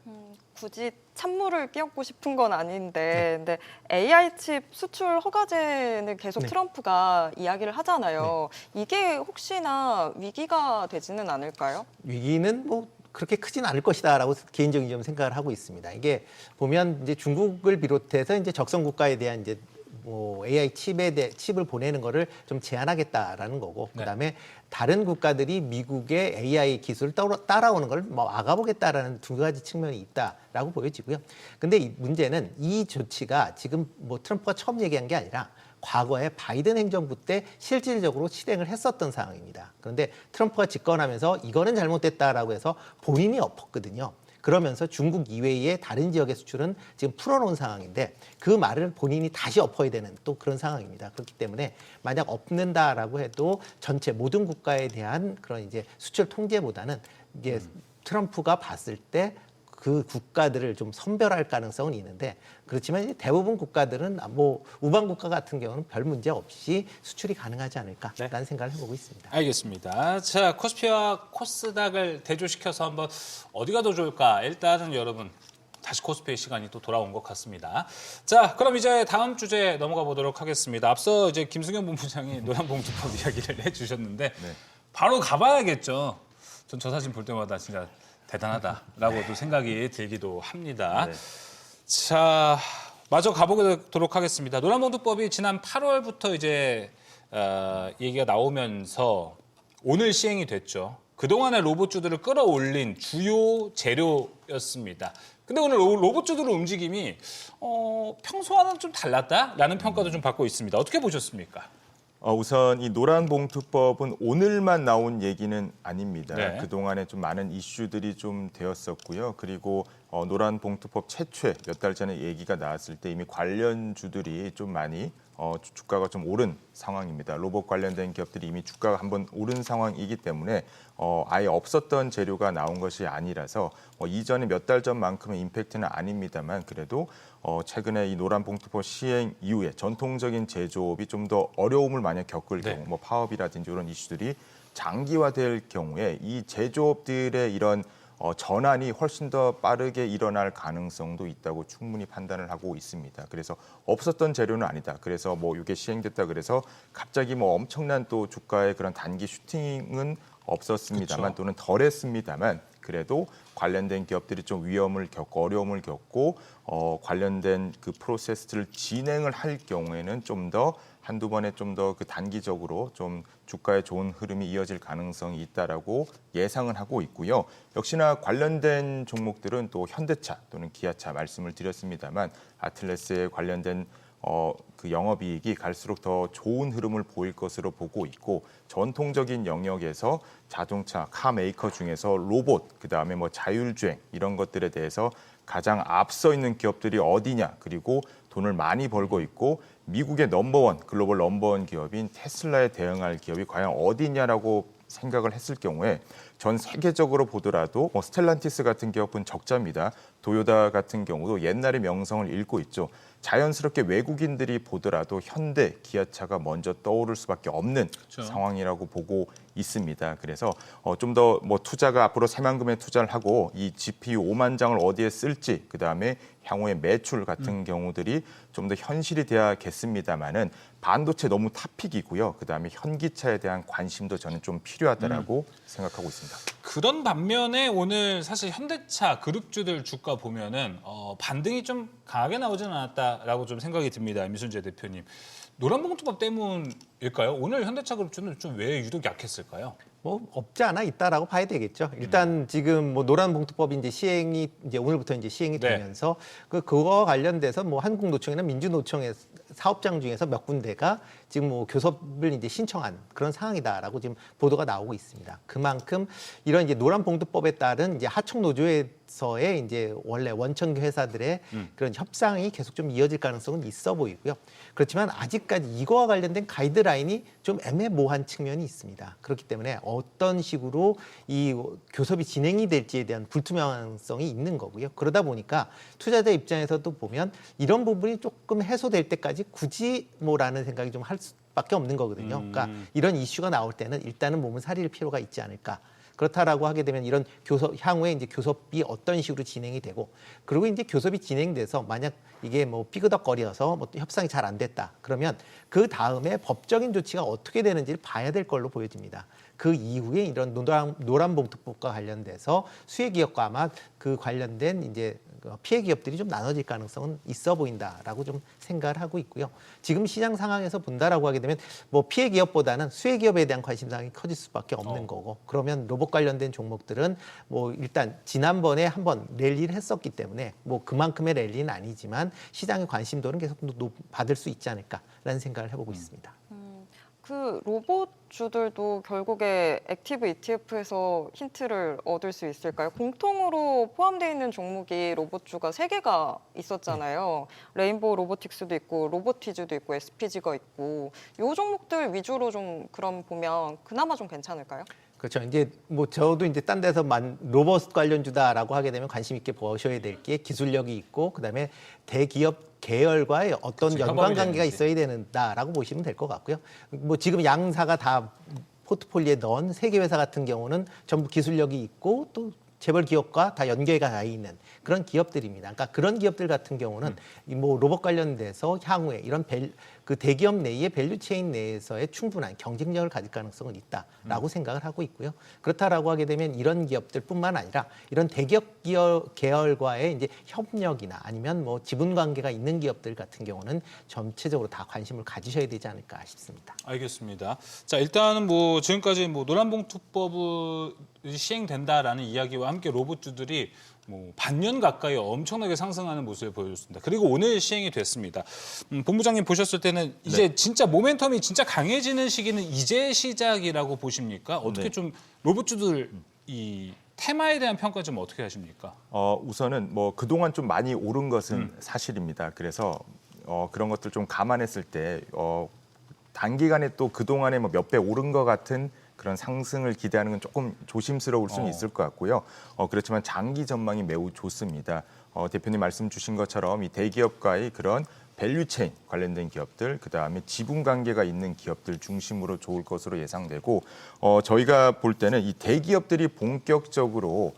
굳이 찬물을 끼얹고 싶은 건 아닌데, 근데 AI 칩 수출 허가제는 계속 트럼프가 이야기를 하잖아요. 이게 혹시나 위기가 되지는 않을까요? 위기는 뭐 그렇게 크진 않을 것이다라고 개인적인 좀 생각을 하고 있습니다. 이게 보면 이제 중국을 비롯해서 이제 적성 국가에 대한 이제 뭐 AI 칩을 보내는 거를 좀 제한하겠다라는 거고 그다음에 다른 국가들이 미국의 AI 기술을 따라오는 걸 뭐 막아보겠다라는 두 가지 측면이 있다라고 보여지고요. 근데 이 문제는 이 조치가 지금 뭐 트럼프가 처음 얘기한 게 아니라 과거에 바이든 행정부 때 실질적으로 실행을 했었던 상황입니다. 그런데 트럼프가 집권하면서 이거는 잘못됐다라고 해서 본인이 엎었거든요. 그러면서 중국 이외의 다른 지역의 수출은 지금 풀어놓은 상황인데 그 말을 본인이 다시 엎어야 되는 또 그런 상황입니다. 그렇기 때문에 만약 엎는다라고 해도 전체 모든 국가에 대한 그런 이제 수출 통제보다는 이게 트럼프가 봤을 때 그 국가들을 좀 선별할 가능성은 있는데 그렇지만 이제 대부분 국가들은 뭐 우방 국가 같은 경우는 별 문제 없이 수출이 가능하지 않을까라는 생각을 해보고 있습니다. 알겠습니다. 자, 코스피와 코스닥을 대조시켜서 한번 어디가 더 좋을까? 일단은 여러분 다시 코스피의 시간이 또 돌아온 것 같습니다. 자, 그럼 이제 다음 주제 넘어가 보도록 하겠습니다. 앞서 이제 김승현 본부장이 노란봉투법 이야기를 해주셨는데 바로 가봐야겠죠. 전 저 사진 볼 때마다 진짜 대단하다라고도 생각이 들기도 합니다. 자, 마저 가보도록 하겠습니다. 노란봉투법이 지난 8월부터 이제 얘기가 나오면서 오늘 시행이 됐죠. 그동안의 로봇주들을 끌어올린 주요 재료였습니다. 근데 오늘 로봇주들의 움직임이 평소와는 좀 달랐다라는 평가도 좀 받고 있습니다. 어떻게 보셨습니까? 우선 이 노란봉투법은 오늘만 나온 얘기는 아닙니다. 네. 그동안에 좀 많은 이슈들이 좀 되었었고요. 그리고 노란봉투법 최초에 몇 달 전에 얘기가 나왔을 때 이미 관련주들이 좀 많이 주가가 좀 오른 상황입니다. 로봇 관련된 기업들이 이미 주가가 한번 오른 상황이기 때문에 아예 없었던 재료가 나온 것이 아니라서 이전에 몇 달 전만큼의 임팩트는 아닙니다만 그래도 최근에 이 노란봉투법 시행 이후에 전통적인 제조업이 좀 더 어려움을 만약 겪을 경우 뭐 파업이라든지 이런 이슈들이 장기화될 경우에 이 제조업들의 이런 전환이 훨씬 더 빠르게 일어날 가능성도 있다고 충분히 판단을 하고 있습니다. 그래서 없었던 재료는 아니다. 그래서 뭐 이게 시행됐다 그래서 갑자기 뭐 엄청난 또 주가의 그런 단기 슈팅은 없었습니다만 또는 덜했습니다만 그래도 관련된 기업들이 좀 위험을 겪고 어려움을 겪고 관련된 그 프로세스를 진행을 할 경우에는 좀 더 한두 번에 좀 더 그 단기적으로 좀 주가에 좋은 흐름이 이어질 가능성이 있다라고 예상을 하고 있고요. 역시나 관련된 종목들은 또 현대차 또는 기아차 말씀을 드렸습니다만 아틀레스에 관련된 그 영업이익이 갈수록 더 좋은 흐름을 보일 것으로 보고 있고 전통적인 영역에서 자동차 카 메이커 중에서 로봇 그다음에 뭐 자율주행 이런 것들에 대해서 가장 앞서 있는 기업들이 어디냐 그리고 돈을 많이 벌고 있고 미국의 넘버원 글로벌 넘버원 기업인 테슬라에 대응할 기업이 과연 어디냐라고 생각을 했을 경우에 전 세계적으로 보더라도 뭐 스텔란티스 같은 기업은 적자입니다. 도요타 같은 경우도 옛날의 명성을 잃고 있죠. 자연스럽게 외국인들이 보더라도 현대, 기아차가 먼저 떠오를 수밖에 없는 상황이라고 보고 있습니다. 그래서 좀 더 뭐 투자가 앞으로 새만금에 투자를 하고 이 GPU 5만 장을 어디에 쓸지 그다음에 향후의 매출 같은 경우들이 좀 더 현실이 돼야겠습니다만은 반도체 너무 탑픽이고요. 그다음에 현기차에 대한 관심도 저는 좀 필요하다라고 생각하고 있습니다. 그런 반면에 오늘 사실 현대차 그룹주들 주가 보면은 반등이 좀 강하게 나오지는 않았다라고 좀 생각이 듭니다. 임순재 대표님. 노란봉투법 때문일까요? 오늘 현대차 그룹주는 좀 왜 유독 약했을까요? 뭐 없지 않아 있다라고 봐야 되겠죠. 일단 지금 뭐 노란봉투법이 이제 시행이 이제 오늘부터 이제 시행이 되면서 그거와 관련돼서 뭐 한국노총이나 민주노총의 사업장 중에서 몇 군데가 지금 뭐 교섭을 이제 신청한 그런 상황이다라고 지금 보도가 나오고 있습니다. 그만큼 이런 이제 노란봉투법에 따른 이제 하청 노조에서의 이제 원래 원청 회사들의 그런 협상이 계속 좀 이어질 가능성은 있어 보이고요. 그렇지만 아직까지 이거와 관련된 가이드라인이 좀 애매모호한 측면이 있습니다. 그렇기 때문에 어떤 식으로 이 교섭이 진행이 될지에 대한 불투명성이 있는 거고요. 그러다 보니까 투자자 입장에서도 보면 이런 부분이 조금 해소될 때까지 굳이 뭐라는 생각이 좀 할 수밖에 없는 거거든요. 그러니까 이런 이슈가 나올 때는 일단은 몸을 사릴 필요가 있지 않을까. 그렇다라고 하게 되면 이런 교섭 향후에 이제 교섭이 어떤 식으로 진행이 되고 그리고 이제 교섭이 진행돼서 만약 이게 뭐 삐그덕거려서 뭐 협상이 잘 안 됐다 그러면 그 다음에 법적인 조치가 어떻게 되는지를 봐야 될 걸로 보여집니다. 그 이후에 이런 노란봉투법과 관련돼서 수혜 기업과 아마 그 관련된 이제 피해 기업들이 좀 나눠질 가능성은 있어 보인다라고 좀 생각을 하고 있고요. 지금 시장 상황에서 본다라고 하게 되면 뭐 피해 기업보다는 수혜 기업에 대한 관심사가 커질 수밖에 없는 거고 그러면 로봇 관련된 종목들은 뭐 일단 지난번에 한번 랠리를 했었기 때문에 뭐 그만큼의 랠리는 아니지만 시장의 관심도는 계속 받을 수 있지 않을까라는 생각을 해보고 있습니다. 그 로봇주들도 결국에 액티브 ETF에서 힌트를 얻을 수 있을까요? 공통으로 포함되어 있는 종목이 로봇주가 3개가 있었잖아요. 레인보우 로보틱스도 있고 로보티즈도 있고 SPG가 있고 이 종목들 위주로 좀 그럼 보면 그나마 좀 괜찮을까요? 그렇죠. 이제 뭐 저도 이제 딴 데서만 로봇 관련주다라고 하게 되면 관심 있게 보셔야 될 게 기술력이 있고 그다음에 대기업 계열과의 어떤 그렇죠. 연관 협업이 관계가 되는지. 있어야 된다라고 보시면 될 것 같고요. 뭐 지금 양사가 다 포트폴리오에 넣은 세계 회사 같은 경우는 전부 기술력이 있고 또 재벌 기업과 다 연계가 돼 있는 그런 기업들입니다. 그러니까 그런 기업들 같은 경우는 이 뭐 로봇 관련돼서 향후에 이런 그 대기업 내의 밸류 체인 내에서의 충분한 경쟁력을 가질 가능성은 있다라고 생각을 하고 있고요. 그렇다라고 하게 되면 이런 기업들뿐만 아니라 이런 대기업 기업 계열과의 이제 협력이나 아니면 뭐 지분 관계가 있는 기업들 같은 경우는 전체적으로 다 관심을 가지셔야 되지 않을까 싶습니다. 알겠습니다. 자, 일단은 뭐 지금까지 뭐 노란봉투법이 시행된다라는 이야기와 함께 로봇주들이 뭐 반년 가까이 엄청나게 상승하는 모습을 보여줬습니다. 그리고 오늘 시행이 됐습니다. 본부장님 보셨을 때는 이제 진짜 모멘텀이 진짜 강해지는 시기는 이제 시작이라고 보십니까? 어떻게 네. 좀 로봇주들 이 테마에 대한 평가 좀 어떻게 하십니까? 우선은 뭐 그동안 좀 많이 오른 것은 사실입니다. 그래서 그런 것들 좀 감안했을 때 단기간에 또 그동안에 뭐 몇 배 오른 것 같은 그런 상승을 기대하는 건 조금 조심스러울 수는 있을 것 같고요. 그렇지만 장기 전망이 매우 좋습니다. 대표님 말씀 주신 것처럼 이 대기업과의 그런 밸류체인 관련된 기업들, 그다음에 지분 관계가 있는 기업들 중심으로 좋을 것으로 예상되고 저희가 볼 때는 이 대기업들이 본격적으로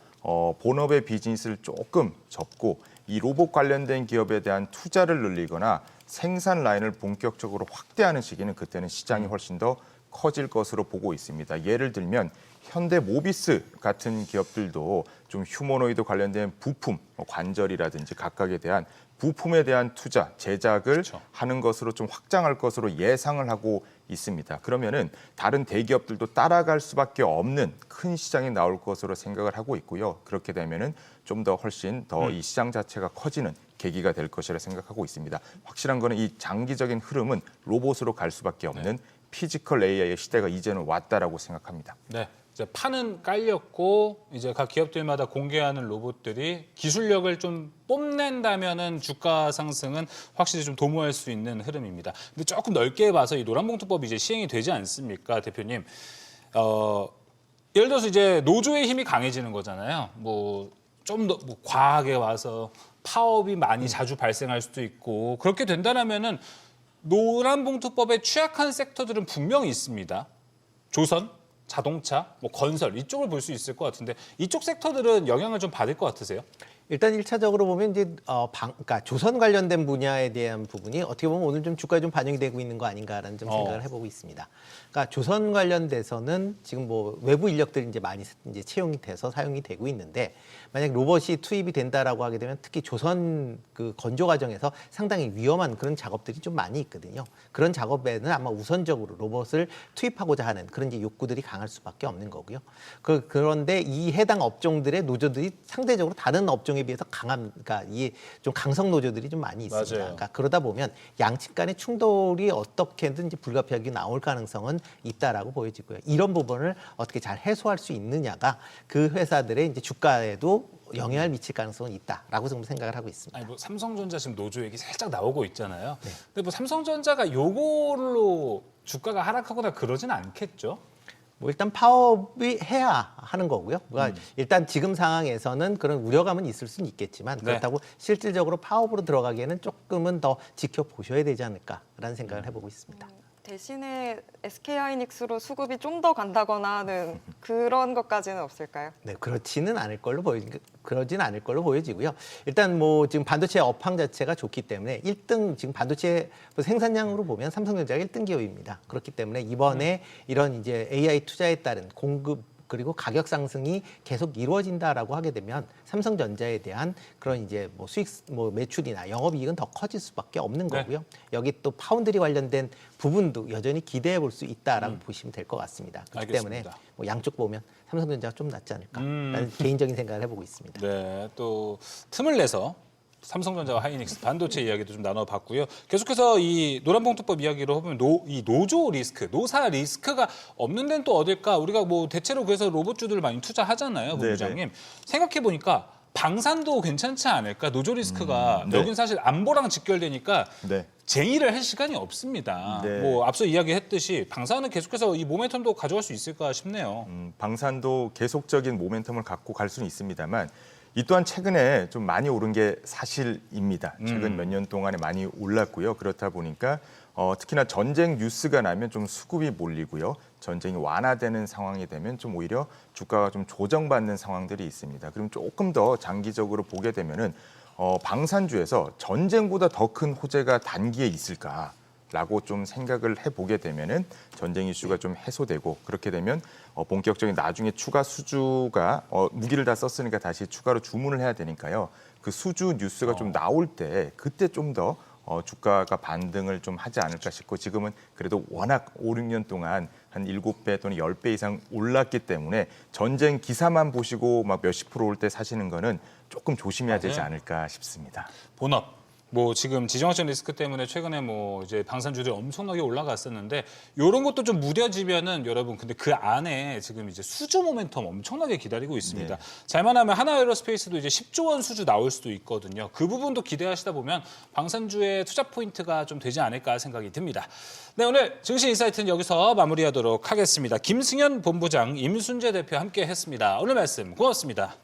본업의 비즈니스를 조금 접고 이 로봇 관련된 기업에 대한 투자를 늘리거나 생산 라인을 본격적으로 확대하는 시기는 그때는 시장이 훨씬 더 커질 것으로 보고 있습니다. 예를 들면 현대 모비스 같은 기업들도 좀 휴머노이드 관련된 부품, 관절이라든지 각각에 대한 부품에 대한 투자, 제작을 그렇죠. 하는 것으로 좀 확장할 것으로 예상을 하고 있습니다. 그러면은 다른 대기업들도 따라갈 수밖에 없는 큰 시장이 나올 것으로 생각을 하고 있고요. 그렇게 되면은 좀 더 훨씬 더 이 시장 자체가 커지는 계기가 될 것이라 생각하고 있습니다. 확실한 거는 이 장기적인 흐름은 로봇으로 갈 수밖에 없는 피지컬 AI의 시대가 이제는 왔다라고 생각합니다. 네. 이제 판은 깔렸고 이제 각 기업들마다 공개하는 로봇들이 기술력을 좀 뽐낸다면은 주가 상승은 확실히 좀 도모할 수 있는 흐름입니다. 근데 조금 넓게 봐서 이 노란봉투법이 이제 시행이 되지 않습니까, 대표님? 예를 들어서 이제 노조의 힘이 강해지는 거잖아요. 뭐 좀 더 뭐 과하게 와서 파업이 많이 자주 발생할 수도 있고 그렇게 된다면은 노란봉투법에 취약한 섹터들은 분명히 있습니다. 조선, 자동차, 뭐 건설 이쪽을 볼 수 있을 것 같은데 이쪽 섹터들은 영향을 좀 받을 것 같으세요? 일단 1차적으로 보면 이제 그러니까 조선 관련된 분야에 대한 부분이 어떻게 보면 오늘 좀 주가에 좀 반영이 되고 있는 거 아닌가라는 좀 생각을 해보고 있습니다. 그러니까 조선 관련돼서는 지금 뭐 외부 인력들이 이제 많이 이제 채용이 돼서 사용이 되고 있는데 만약 로봇이 투입이 된다라고 하게 되면 특히 조선 그 건조 과정에서 상당히 위험한 그런 작업들이 좀 많이 있거든요. 그런 작업에는 아마 우선적으로 로봇을 투입하고자 하는 그런 이제 욕구들이 강할 수밖에 없는 거고요. 그런데 이 해당 업종들의 노조들이 상대적으로 다른 업종에 비해서 강한, 그러니까 이 좀 강성 노조들이 좀 많이 있습니다. 맞아요. 그러니까 그러다 보면 양측 간의 충돌이 어떻게든 이제 불가피하게 나올 가능성은 있다라고 보여지고요. 이런 부분을 어떻게 잘 해소할 수 있느냐가 그 회사들의 이제 주가에도 영향을 미칠 가능성은 있다라고 좀 생각을 하고 있습니다. 아니 뭐 삼성전자 지금 노조 얘기 살짝 나오고 있잖아요. 근데 뭐 삼성전자가 요걸로 주가가 하락하거나 그러진 않겠죠? 뭐 일단 파업이 해야 하는 거고요. 그러니까 일단 지금 상황에서는 그런 우려감은 있을 수는 있겠지만 그렇다고 실질적으로 파업으로 들어가기에는 조금은 더 지켜보셔야 되지 않을까라는 생각을 해보고 있습니다. 대신에 SK하이닉스로 수급이 좀 더 간다거나 하는 그런 것까지는 없을까요? 네, 그렇지는 않을 걸로 그러진 않을 걸로 보여지고요. 일단 뭐 지금 반도체 업황 자체가 좋기 때문에 1등 지금 반도체 생산량으로 보면 삼성전자가 1등 기업입니다. 그렇기 때문에 이번에 이런 이제 AI 투자에 따른 공급 그리고 가격 상승이 계속 이루어진다라고 하게 되면 삼성전자에 대한 그런 이제 뭐 수익, 뭐 매출이나 영업이익은 더 커질 수밖에 없는 거고요. 여기 또 파운드리 관련된 부분도 여전히 기대해 볼 수 있다라고 보시면 될 것 같습니다. 그렇기 때문에 뭐 양쪽 보면 삼성전자가 좀 낫지 않을까라는 개인적인 생각을 해보고 있습니다. 네, 또 틈을 내서 삼성전자와 하이닉스 반도체 이야기도 좀 나눠봤고요. 계속해서 이 노란봉투법 이야기로 해보면 이 노조 리스크, 노사 리스크가 없는 데는 또 어딜까? 우리가 뭐 대체로 그래서 로봇주들을 많이 투자하잖아요, 본부장님. 생각해 보니까 방산도 괜찮지 않을까? 노조 리스크가 여긴 사실 안보랑 직결되니까 쟁의를 할 시간이 없습니다. 네. 뭐 앞서 이야기했듯이 방산은 계속해서 이 모멘텀도 가져갈 수 있을까 싶네요. 방산도 계속적인 모멘텀을 갖고 갈 수는 있습니다만 이 또한 최근에 좀 많이 오른 게 사실입니다. 최근 몇 년 동안에 많이 올랐고요. 그렇다 보니까 특히나 전쟁 뉴스가 나면 좀 수급이 몰리고요. 전쟁이 완화되는 상황이 되면 좀 오히려 주가가 좀 조정받는 상황들이 있습니다. 그럼 조금 더 장기적으로 보게 되면은 방산주에서 전쟁보다 더 큰 호재가 단기에 있을까라고 좀 생각을 해보게 되면은 전쟁 이슈가 좀 해소되고 그렇게 되면 본격적인 나중에 추가 수주가 무기를 다 썼으니까 다시 추가로 주문을 해야 되니까요. 그 수주 뉴스가 좀 나올 때 그때 좀 더 주가가 반등을 좀 하지 않을까 싶고 지금은 그래도 워낙 5, 6년 동안 한 7배 또는 10배 이상 올랐기 때문에 전쟁 기사만 보시고 막 몇십 프로 올 때 사시는 거는 조금 조심해야 되지 않을까 싶습니다. 본업. 뭐 지금 지정학적 리스크 때문에 최근에 뭐 이제 방산주들이 엄청나게 올라갔었는데 이런 것도 좀 무뎌지면은 여러분 근데 그 안에 지금 이제 수주 모멘텀 엄청나게 기다리고 있습니다. 네. 잘만 하면 하나에어로스페이스도 이제 10조 원 수주 나올 수도 있거든요. 그 부분도 기대하시다 보면 방산주의 투자 포인트가 좀 되지 않을까 생각이 듭니다. 네, 오늘 증시 인사이트는 여기서 마무리하도록 하겠습니다. 김승현 본부장, 임순재 대표 함께 했습니다. 오늘 말씀 고맙습니다.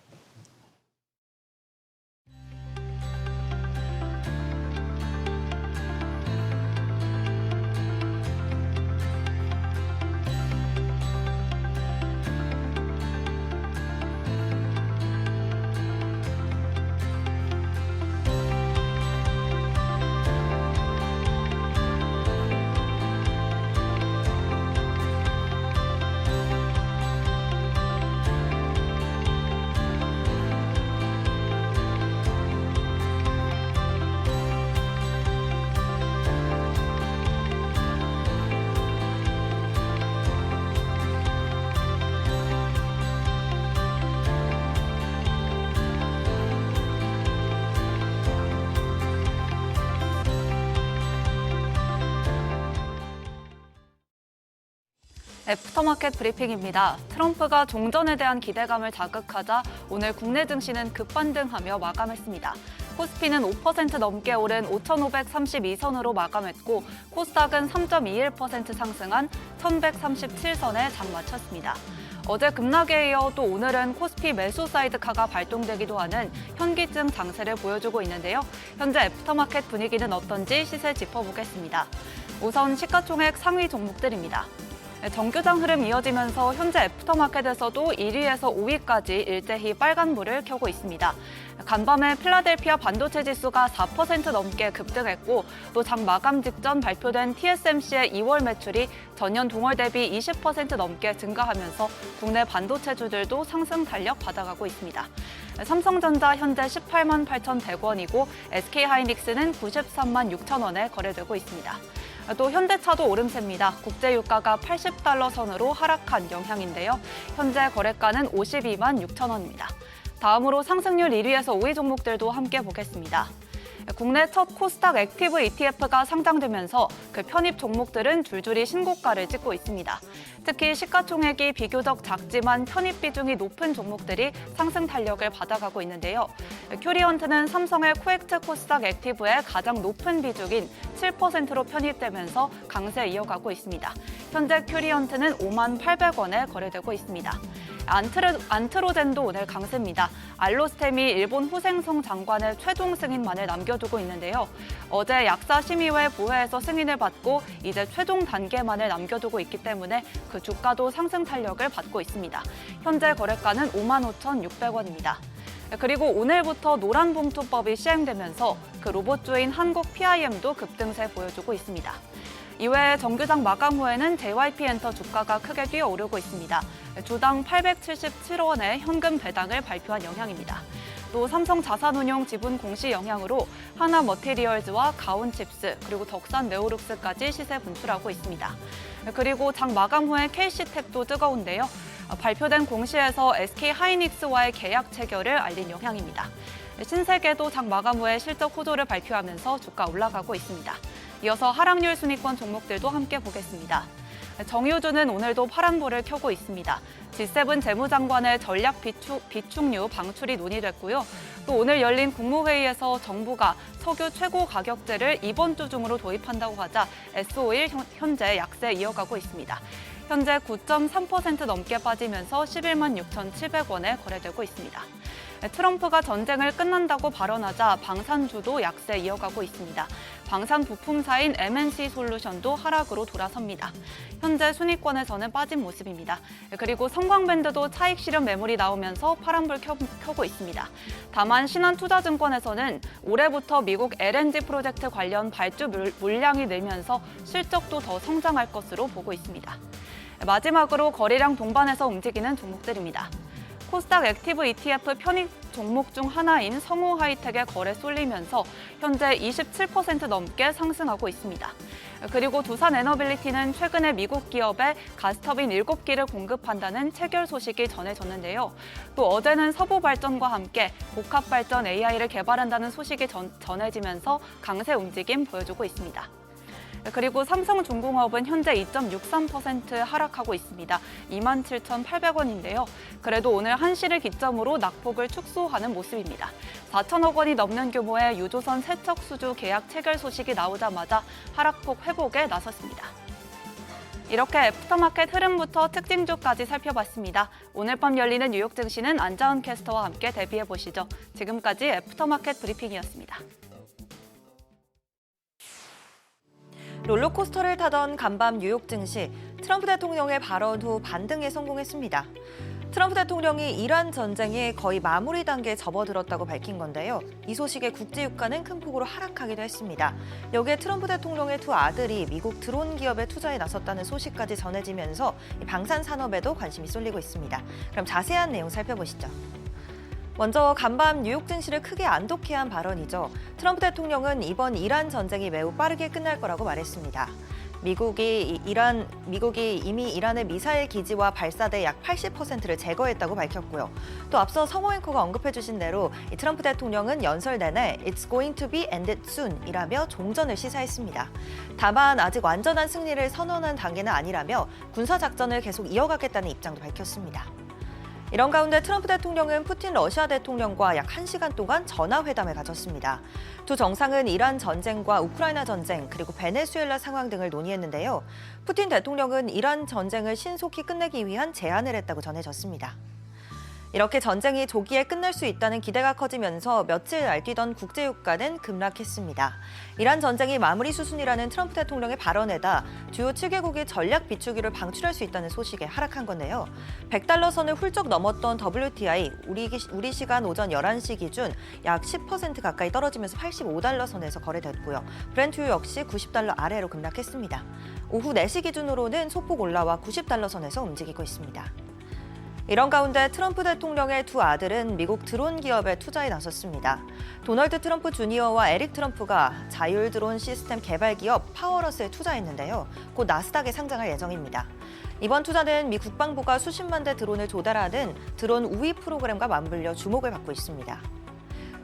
애프터마켓 브리핑입니다. 트럼프가 종전에 대한 기대감을 자극하자 오늘 국내 증시는 급반등하며 마감했습니다. 코스피는 5% 넘게 오른 5,532선으로 마감했고 코스닥은 3.21% 상승한 1,137선에 장 마쳤습니다. 어제 급락에 이어 또 오늘은 코스피 매수 사이드카가 발동되기도 하는 현기증 장세를 보여주고 있는데요. 현재 애프터마켓 분위기는 어떤지 시세 짚어보겠습니다. 우선 시가총액 상위 종목들입니다. 정규장 흐름 이어지면서 현재 애프터마켓에서도 1위에서 5위까지 일제히 빨간불을 켜고 있습니다. 간밤에 필라델피아 반도체 지수가 4% 넘게 급등했고 또 장 마감 직전 발표된 TSMC의 2월 매출이 전년 동월 대비 20% 넘게 증가하면서 국내 반도체주들도 상승 달력 받아가고 있습니다. 삼성전자 현재 18만 8,100원이고 SK하이닉스는 93만 6천 원에 거래되고 있습니다. 또 현대차도 오름세입니다. 국제유가가 80달러 선으로 하락한 영향인데요. 현재 거래가는 52만 6천 원입니다. 다음으로 상승률 1위에서 5위 종목들도 함께 보겠습니다. 국내 첫 코스닥 액티브 ETF가 상장되면서 그 편입 종목들은 줄줄이 신고가를 찍고 있습니다. 특히 시가총액이 비교적 작지만 편입 비중이 높은 종목들이 상승 탄력을 받아가고 있는데요. 큐리언트는 삼성의 코엑트 코스닥 액티브의 가장 높은 비중인 7%로 편입되면서 강세 이어가고 있습니다. 현재 큐리언트는 5만 800원에 거래되고 있습니다. 안트로젠도 오늘 강세입니다. 알로스템이 일본 후생성 장관의 최종 승인만을 남겨두고 있는데요. 어제 약사심의회 보회에서 승인을 받고 이제 최종 단계만을 남겨두고 있기 때문에 그 주가도 상승 탄력을 받고 있습니다. 현재 거래가는 55,600원입니다. 그리고 오늘부터 노란봉투법이 시행되면서 그 로봇주인 한국 PIM도 급등세 보여주고 있습니다. 이외에 정규장 마감 후에는 JYP엔터 주가가 크게 뛰어오르고 있습니다. 주당 877원의 현금 배당을 발표한 영향입니다. 또 삼성 자산운용 지분 공시 영향으로 하나머티리얼즈와 가온칩스 그리고 덕산 네오룩스까지 시세 분출하고 있습니다. 그리고 장 마감 후에 KC텍도 뜨거운데요. 발표된 공시에서 SK하이닉스와의 계약 체결을 알린 영향입니다. 신세계도 장 마감 후에 실적 호조를 발표하면서 주가 올라가고 있습니다. 이어서 하락률 순위권 종목들도 함께 보겠습니다. 정유주는 오늘도 파란불을 켜고 있습니다. G7 재무장관의 전략 비축류 방출이 논의됐고요. 또 오늘 열린 국무회의에서 정부가 석유 최고 가격제를 이번 주 중으로 도입한다고 하자 S-오일 현재 약세 이어가고 있습니다. 현재 9.3% 넘게 빠지면서 11만 6,700원에 거래되고 있습니다. 트럼프가 전쟁을 끝난다고 발언하자 방산주도 약세 이어가고 있습니다. 방산 부품사인 MNC 솔루션도 하락으로 돌아섭니다. 현재 순위권에서는 빠진 모습입니다. 그리고 성광밴드도 차익 실현 매물이 나오면서 파란불 켜고 있습니다. 다만 신한투자증권에서는 올해부터 미국 LNG 프로젝트 관련 발주 물량이 늘면서 실적도 더 성장할 것으로 보고 있습니다. 마지막으로 거래량 동반해서 움직이는 종목들입니다. 코스닥 액티브 ETF 편입 종목 중 하나인 성우하이텍의 거래 쏠리면서 현재 27% 넘게 상승하고 있습니다. 그리고 두산에너빌리티는 최근에 미국 기업에 가스터빈 7기를 공급한다는 체결 소식이 전해졌는데요. 또 어제는 서부발전과 함께 복합발전 AI를 개발한다는 소식이 전해지면서 강세 움직임 보여주고 있습니다. 그리고 삼성중공업은 현재 2.63% 하락하고 있습니다. 27,800원인데요. 그래도 오늘 1시를 기점으로 낙폭을 축소하는 모습입니다. 4천억 원이 넘는 규모의 유조선 세척 수주 계약 체결 소식이 나오자마자 하락폭 회복에 나섰습니다. 이렇게 애프터마켓 흐름부터 특징주까지 살펴봤습니다. 오늘 밤 열리는 뉴욕 증시는 안자은 캐스터와 함께 대비해보시죠. 지금까지 애프터마켓 브리핑이었습니다. 롤러코스터를 타던 간밤 뉴욕 증시, 트럼프 대통령의 발언 후 반등에 성공했습니다. 트럼프 대통령이 이란 전쟁이 거의 마무리 단계에 접어들었다고 밝힌 건데요. 이 소식에 국제유가는 큰 폭으로 하락하기도 했습니다. 여기에 트럼프 대통령의 두 아들이 미국 드론 기업에 투자에 나섰다는 소식까지 전해지면서 방산 산업에도 관심이 쏠리고 있습니다. 그럼 자세한 내용 살펴보시죠. 먼저 간밤 뉴욕 증시를 크게 안 좋게 한 발언이죠. 트럼프 대통령은 이번 이란 전쟁이 매우 빠르게 끝날 거라고 말했습니다. 미국이 이미 이란의 미사일 기지와 발사대 약 80%를 제거했다고 밝혔고요. 또 앞서 성호 앵커가 언급해 주신 대로 트럼프 대통령은 연설 내내 It's going to be ended soon 이라며 종전을 시사했습니다. 다만 아직 완전한 승리를 선언한 단계는 아니라며 군사작전을 계속 이어가겠다는 입장도 밝혔습니다. 이런 가운데 트럼프 대통령은 푸틴 러시아 대통령과 약 1시간 동안 전화회담을 가졌습니다. 두 정상은 이란 전쟁과 우크라이나 전쟁 그리고 베네수엘라 상황 등을 논의했는데요. 푸틴 대통령은 이란 전쟁을 신속히 끝내기 위한 제안을 했다고 전해졌습니다. 이렇게 전쟁이 조기에 끝날 수 있다는 기대가 커지면서 며칠 날뛰던 국제유가는 급락했습니다. 이란 전쟁이 마무리 수순이라는 트럼프 대통령의 발언에다 주요 7개국이 전략 비축유를 방출할 수 있다는 소식에 하락한 건데요. 100달러 선을 훌쩍 넘었던 WTI, 우리 시간 오전 11시 기준 약 10% 가까이 떨어지면서 85달러 선에서 거래됐고요. 브렌트유 역시 90달러 아래로 급락했습니다. 오후 4시 기준으로는 소폭 올라와 90달러 선에서 움직이고 있습니다. 이런 가운데 트럼프 대통령의 두 아들은 미국 드론 기업에 투자에 나섰습니다. 도널드 트럼프 주니어와 에릭 트럼프가 자율 드론 시스템 개발 기업 파워러스에 투자했는데요. 곧 나스닥에 상장할 예정입니다. 이번 투자는 미 국방부가 수십만 대 드론을 조달하는 드론 우위 프로그램과 맞물려 주목을 받고 있습니다.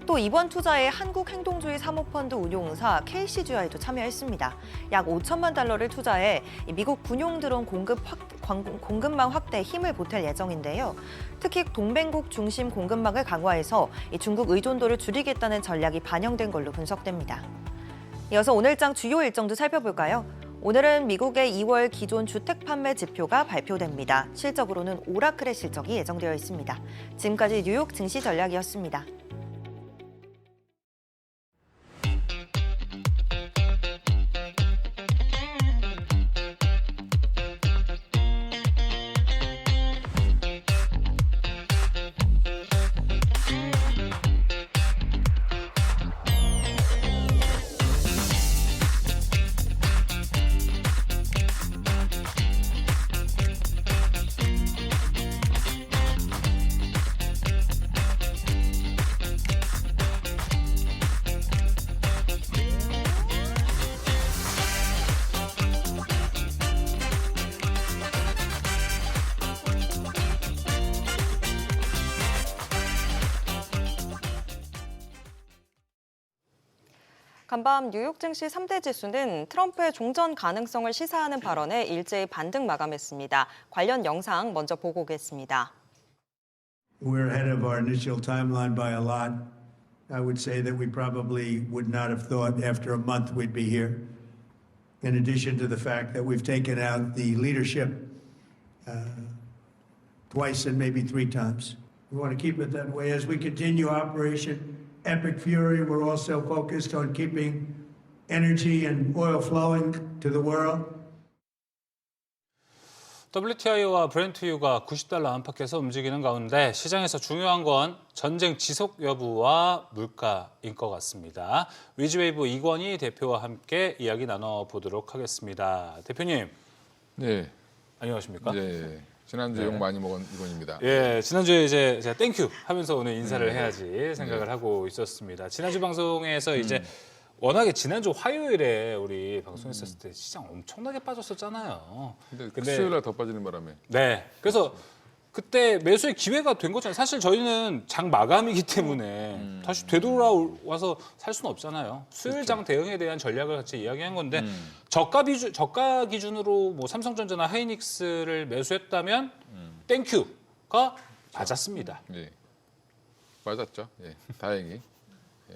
또 이번 투자에 한국행동주의 사모펀드 운용사 KCGI도 참여했습니다. 약 5천만 달러를 투자해 미국 군용 드론 공급망 확대에 힘을 보탤 예정인데요. 특히 동맹국 중심 공급망을 강화해서 중국 의존도를 줄이겠다는 전략이 반영된 걸로 분석됩니다. 이어서 오늘장 주요 일정도 살펴볼까요? 오늘은 미국의 2월 기존 주택 판매 지표가 발표됩니다. 실적으로는 오라클의 실적이 예정되어 있습니다. 지금까지 뉴욕 증시 전략이었습니다. 간밤 뉴욕 증시 3대 지수는 트럼프의 종전 가능성을 시사하는 발언에 일제히 반등 마감했습니다. 관련 영상 먼저 보고 오겠습니다. We're ahead of our initial timeline by a lot. I would say that we probably would not have thought after a month we'd be here. In addition to the fact that we've taken out the leadership twice and maybe 3 times. We want to keep it that way. As we continue Operation Epic Fury, we're also focused on keeping energy and oil flowing to the world. WTI와 브렌트유가 $90 안팎에서 움직이는 가운데 시장에서 중요한 건 전쟁 지속 여부와 물가인 것 같습니다. 위즈웨이브 이권희 대표와 함께 이야기 나눠보도록 하겠습니다. 대표님. 네. 안녕하십니까? 네. 지난주에 욕 많이 먹은 이건입니다. 예, 지난주에 이제 제가 땡큐 하면서 오늘 인사를 해야지 생각을 하고 있었습니다. 지난주 방송에서 이제 워낙에 지난주 화요일에 우리 방송했었을 때 시장 엄청나게 빠졌었잖아요. 근데 수요일 날 더 빠지는 바람에. 네. 그래서 그때 매수의 기회가 된 거잖아요. 사실 저희는 장 마감이기 때문에 다시 되돌아와서 살 수는 없잖아요. 수요일 장 대응에 대한 전략을 같이 이야기한 건데 저가 기준으로 뭐 삼성전자나 하이닉스를 매수했다면 땡큐가 맞았습니다. 네. 맞았죠. 예. 다행히. 예.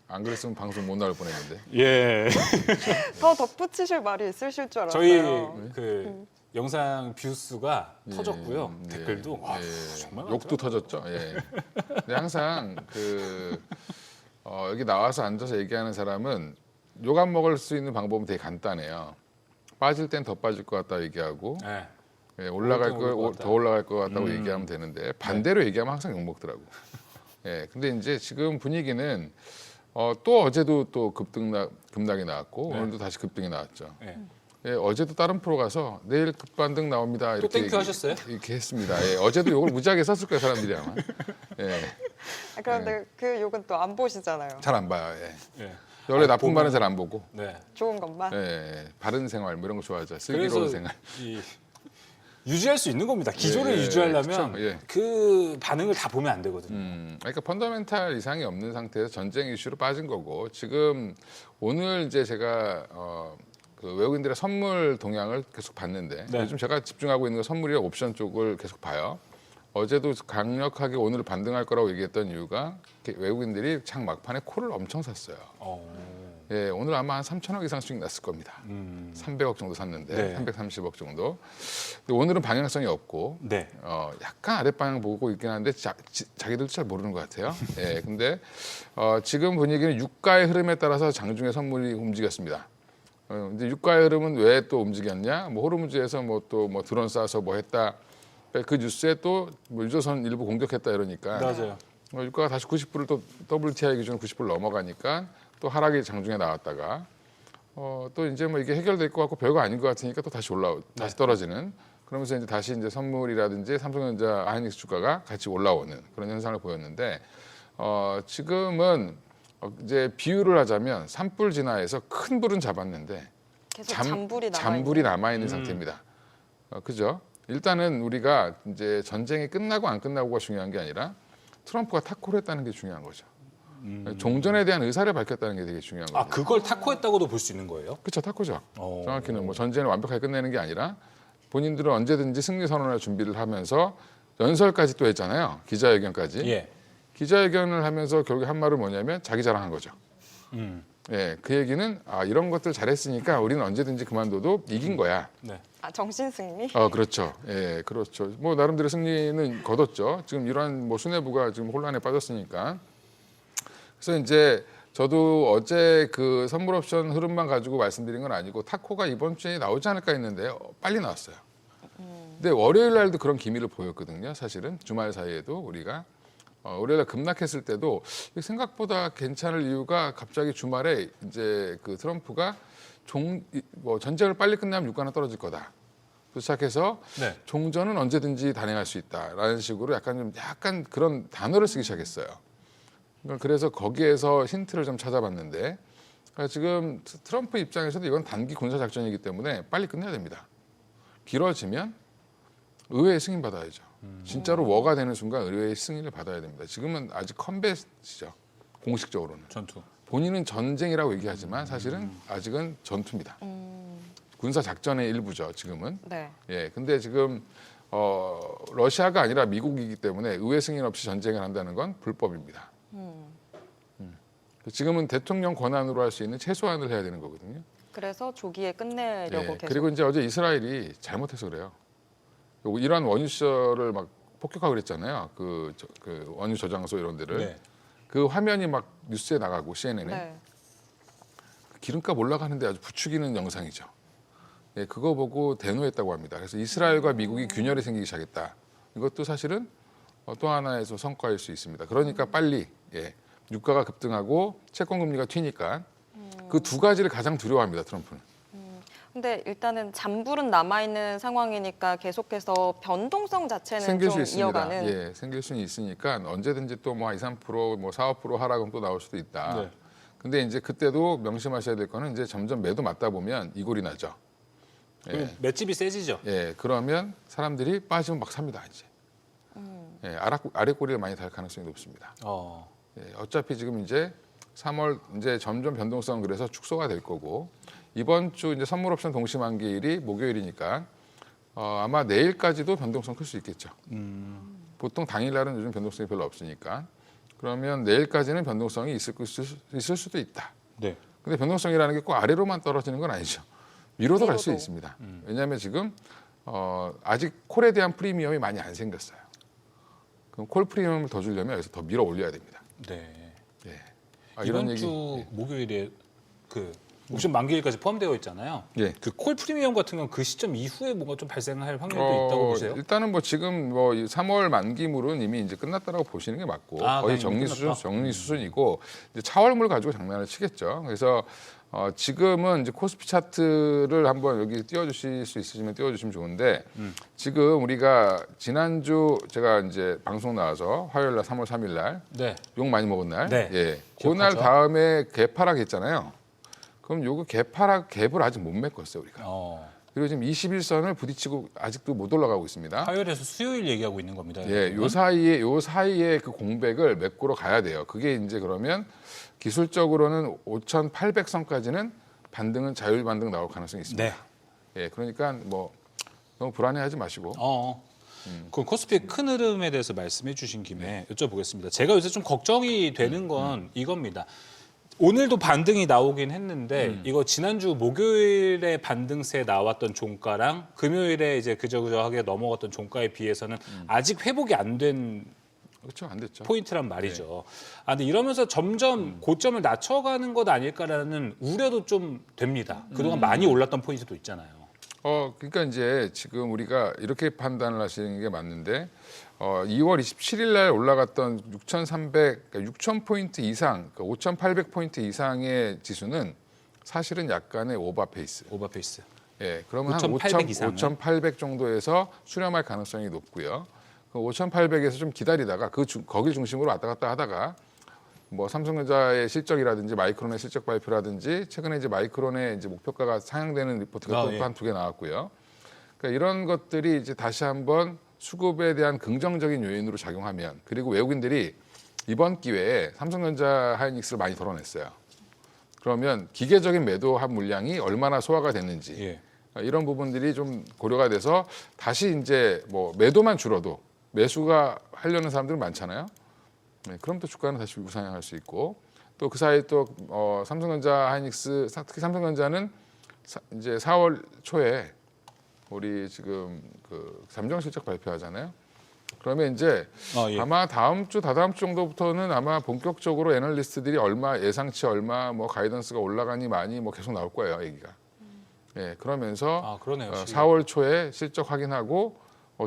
안 그랬으면 방송 못 나올 뻔했는데. 예. 더 덧붙이실 말이 있으실 줄 저희 알았어요. 그 영상 뷰수가 터졌고요. 댓글도 와, 정말 욕도 많더라고요. 터졌죠. 예. 근데 항상 여기 나와서 앉아서 얘기하는 사람은 욕 안 먹을 수 있는 방법은 되게 간단해요. 빠질 땐 더 빠질 것 같다 얘기하고 네. 예, 것 같다. 더 올라갈 것 같다고 얘기하면 되는데 반대로 얘기하면 항상 욕 먹더라고. 예. 근데 이제 지금 분위기는 또 어제도 또 급락이 나왔고 오늘도 다시 급등이 나왔죠. 네. 예, 어제도 다른 프로 가서 내일 급반등 나옵니다. 이렇게 땡큐 하셨어요? 이렇게 했습니다. 예, 어제도 욕을 무지하게 썼을 거예요, 사람들이 아마. 예, 그런데 그 욕은 또 안 보시잖아요. 잘 안 봐요. 예. 예. 원래 나쁜 말은 잘 안 보고. 네. 좋은 것만. 예, 바른 생활 뭐 이런 거 좋아하죠. 그래서 슬기로운 생활. 유지할 수 있는 겁니다. 기조를 예, 유지하려면 그쵸, 예. 그 반응을 다 보면 안 되거든요. 그러니까 펀더멘탈 이상이 없는 상태에서 전쟁 이슈로 빠진 거고 지금 오늘 이제 제가 그 외국인들의 선물 동향을 계속 봤는데 네. 요즘 제가 집중하고 있는 건 선물이랑 옵션 쪽을 계속 봐요. 어제도 강력하게 오늘 반등할 거라고 얘기했던 이유가 외국인들이 장 막판에 콜을 엄청 샀어요. 예, 오늘 아마 한 3천억 이상 수익 났을 겁니다. 300억 정도 샀는데 네. 330억 정도. 근데 오늘은 방향성이 없고 네. 약간 아랫방향 보고 있긴 한데 자기들도 잘 모르는 것 같아요. 예, 근데 지금 분위기는 유가의 흐름에 따라서 장중에 선물이 움직였습니다. 근데 유가의 흐름은 왜 또 움직였냐? 뭐 호르무즈에서 뭐 드론 쏴서 뭐 했다. 그 뉴스에 또 유조선 일부 공격했다 이러니까 맞아요. 유가가 다시 90불을 또 WTI 기준 90불 넘어가니까 또 하락이 장중에 나왔다가 또 이제 뭐 이게 해결될 것 같고 별거 아닌 것 같으니까 또 다시 다시 떨어지는 그러면서 이제 다시 이제 선물이라든지 삼성전자, 하이닉스 주가가 같이 올라오는 그런 현상을 보였는데 지금은 이제 비유를 하자면 산불 진화해서 큰 불은 잡았는데 계속 잔불이 남아 있는 상태입니다. 그죠? 일단은 우리가 이제 전쟁이 끝나고 안 끝나고가 중요한 게 아니라 트럼프가 탁구를 했다는 게 중요한 거죠. 종전에 대한 의사를 밝혔다는 게 되게 중요한 거죠. 아, 그걸 타코했다고도 볼 수 있는 거예요? 그렇죠, 탁구죠. 정확히는 뭐 전쟁을 완벽하게 끝내는 게 아니라 본인들은 언제든지 승리 선언할 준비를 하면서 연설까지 또 했잖아요. 기자회견까지. 예. 기자회견을 하면서 결국에 한 말은 뭐냐면 자기 자랑한 거죠. 예, 그 얘기는 이런 것들 잘했으니까 우리는 언제든지 그만둬도 이긴 거야. 네. 정신 승리? 그렇죠. 예, 그렇죠. 뭐 나름대로 승리는 거뒀죠. 지금 이러한 뭐 수뇌부가 지금 혼란에 빠졌으니까. 그래서 이제 저도 어제 그 선물 옵션 흐름만 가지고 말씀드린 건 아니고 타코가 이번 주에 나오지 않을까 했는데 빨리 나왔어요. 근데 월요일 날도 그런 기미를 보였거든요. 사실은 주말 사이에도 우리가 월요일 날 급락했을 때도 생각보다 괜찮을 이유가 갑자기 주말에 이제 그 트럼프가 전쟁을 빨리 끝내면 유가는 떨어질 거다. 시작해서 네. 종전은 언제든지 단행할 수 있다라는 식으로 약간 그런 단어를 쓰기 시작했어요. 그래서 거기에서 힌트를 좀 찾아봤는데 지금 트럼프 입장에서도 이건 단기 군사 작전이기 때문에 빨리 끝내야 됩니다. 길어지면 의회의 승인 받아야죠. 진짜로 워가 되는 순간 의회의 승인을 받아야 됩니다. 지금은 아직 컴뱃이죠. 공식적으로는. 전투. 본인은 전쟁이라고 얘기하지만 사실은 아직은 전투입니다. 군사 작전의 일부죠. 지금은. 네. 예, 근데 지금 러시아가 아니라 미국이기 때문에 의회 승인 없이 전쟁을 한다는 건 불법입니다. 지금은 대통령 권한으로 할 수 있는 최소한을 해야 되는 거거든요. 그래서 조기에 끝내려고 예, 계속. 그리고 이제 어제 이스라엘이 잘못해서 그래요. 이란 원유 시설을 막 폭격하고 그랬잖아요. 그 원유 저장소 이런 데를. 네. 그 화면이 막 뉴스에 나가고 CNN에 네. 기름값 올라가는데 아주 부추기는 영상이죠. 예, 그거 보고 대노했다고 합니다. 그래서 이스라엘과 미국이 균열이 생기기 시작했다. 이것도 사실은 또 하나에서 성과일 수 있습니다. 그러니까 빨리 유가가 급등하고 채권 금리가 튀니까 그 두 가지를 가장 두려워합니다. 트럼프는. 근데 일단은 잔불은 남아있는 상황이니까 계속해서 변동성 자체는 생길 수 좀 있습니다. 이어가는. 예, 생길 수는 있으니까 언제든지 또 뭐 2, 3%, 뭐 4, 5% 하락은 또 나올 수도 있다. 네. 근데 이제 그때도 명심하셔야 될 거는 이제 점점 매도 맞다 보면 이골이 나죠. 그리고 맷집이 세지죠. 예, 그러면 사람들이 빠지면 막 삽니다, 이제. 예, 아래 꼬리를 많이 달 가능성이 높습니다. 예, 어차피 지금 이제 3월 이제 점점 변동성 그래서 축소가 될 거고 이번 주 이제 선물 옵션 동시 만기일이 목요일이니까 아마 내일까지도 변동성 클 수 있겠죠. 보통 당일날은 요즘 변동성이 별로 없으니까 그러면 내일까지는 변동성이 있을 수도 있다. 네. 근데 변동성이라는 게 꼭 아래로만 떨어지는 건 아니죠. 위로도 갈 수 위로도. 있습니다. 왜냐하면 지금 아직 콜에 대한 프리미엄이 많이 안 생겼어요. 그럼 콜 프리미엄을 더 주려면 여기서 더 밀어 올려야 됩니다. 네. 예. 이번 주 목요일에 그 옵션 만기일까지 포함되어 있잖아요. 예. 그 콜 프리미엄 같은 건 그 시점 이후에 뭔가 좀 발생할 확률도 있다고 보세요? 일단은 뭐 지금 뭐 3월 만기물은 이미 이제 끝났다라고 보시는 게 맞고 거의 정리 수준이고 이제 차월물 가지고 장난을 치겠죠. 그래서 지금은 이제 코스피 차트를 한번 여기 띄워주실 수 있으시면 띄워주시면 좋은데 지금 우리가 지난주 제가 이제 방송 나와서 화요일 날 3월 3일 날 네. 욕 많이 먹은 날, 네. 예, 그날 기억하죠? 다음에 개파락 했잖아요. 그럼 요거 갭을 아직 못 메꿨어요 우리가. 그리고 지금 21선을 부딪히고 아직도 못 올라가고 있습니다. 화요일에서 수요일 얘기하고 있는 겁니다. 예, 요 사이에 그 공백을 메꾸러 가야 돼요. 그게 이제 그러면 기술적으로는 5,800선까지는 반등은 자율 반등 나올 가능성이 있습니다. 네. 예, 그러니까 뭐 너무 불안해하지 마시고. 그럼 코스피의 큰 흐름에 대해서 말씀해 주신 김에 여쭤보겠습니다. 제가 요새 좀 걱정이 되는 건 이겁니다. 오늘도 반등이 나오긴 했는데 이거 지난주 목요일에 반등세 나왔던 종가랑 금요일에 이제 그저하게 넘어갔던 종가에 비해서는 아직 회복이 안 된 그렇죠, 안 됐죠. 포인트란 말이죠. 근데 이러면서 점점 고점을 낮춰가는 것 아닐까라는 우려도 좀 됩니다. 그동안 많이 올랐던 포인트도 있잖아요. 그러니까 이제 지금 우리가 이렇게 판단을 하시는 게 맞는데 2월 27일 날 올라갔던 6,300, 그러니까 6,000포인트 이상, 그러니까 5,800포인트 이상의 지수는 사실은 약간의 오버페이스. 오버페이스. 예, 그러면 한 5,800 이상은? 5,800 정도에서 수렴할 가능성이 높고요. 그 5,800에서 좀 기다리다가 거길 중심으로 왔다 갔다 하다가 뭐 삼성전자의 실적이라든지 마이크론의 실적 발표라든지 최근에 이제 마이크론의 이제 목표가가 상향되는 리포트가 또 한 2개 나왔고요. 그러니까 이런 것들이 이제 다시 한번 수급에 대한 긍정적인 요인으로 작용하면 그리고 외국인들이 이번 기회에 삼성전자 하이닉스를 많이 덜어냈어요. 그러면 기계적인 매도한 물량이 얼마나 소화가 됐는지 이런 부분들이 좀 고려가 돼서 다시 이제 뭐 매도만 줄어도 매수가 하려는 사람들은 많잖아요. 네, 그럼 또 주가는 다시 우상향할 수 있고 또 그 사이에 또 삼성전자 하이닉스 특히 삼성전자는 이제 4월 초에 우리 지금 그 잠정 실적 발표하잖아요. 그러면 이제 아마 다음 주 다다음 주 정도부터는 아마 본격적으로 애널리스트들이 얼마 예상치 얼마 뭐 가이던스가 올라가니 많이 뭐 계속 나올 거예요 얘기가. 예, 그러면서 그러네요, 4월 초에 실적 확인하고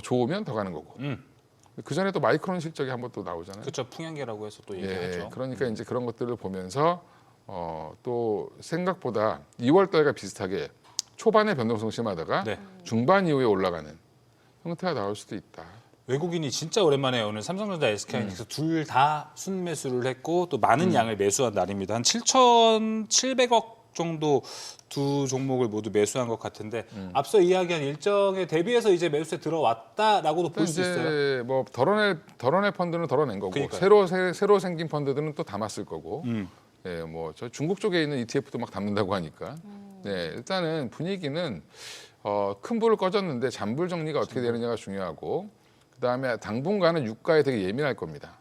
좋으면 더 가는 거고. 그 전에 또 마이크론 실적이 한번 또 나오잖아요. 그렇죠. 풍향계라고 해서 또 얘기하죠. 예, 그러니까 이제 그런 것들을 보면서 또 생각보다 2월 달과 비슷하게 초반에 변동성 심하다가 중반 이후에 올라가는 형태가 나올 수도 있다. 외국인이 진짜 오랜만에 오늘 삼성전자, SK하이닉스 둘 다 순매수를 했고 또 많은 양을 매수한 날입니다. 한 7,700억 정도 두 종목을 모두 매수한 것 같은데 앞서 이야기한 일정에 대비해서 이제 매수세 들어왔다라고도 볼 수 있어요. 뭐 덜어낼 펀드는 덜어낸 거고 그러니까요. 새로 생긴 펀드들은 또 담았을 거고 예, 뭐 저 중국 쪽에 있는 ETF도 막 담는다고 하니까. 네, 일단은 분위기는 큰 불을 꺼졌는데 잔불 정리가 어떻게 되느냐가 중요하고 그다음에 당분간은 유가에 되게 예민할 겁니다.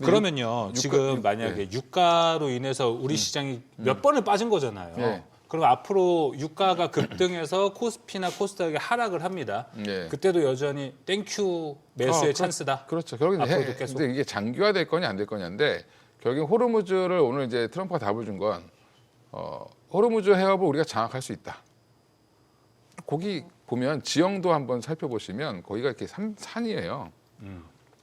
그러면요, 지금 만약에 유가로 인해서 우리 시장이 몇 번을 빠진 거잖아요. 네. 그럼 앞으로 유가가 급등해서 코스피나 코스닥이 하락을 합니다. 네. 그때도 여전히 땡큐 매수의 찬스다. 그렇죠. 결국은 앞으로도 계속. 근데 이게 장기화될 거냐 안 될 거냐인데 결국 호르무즈를 오늘 이제 트럼프가 답을 준 건 호르무즈 해협을 우리가 장악할 수 있다. 거기 보면 지형도 한번 살펴보시면 거기가 이렇게 산이에요.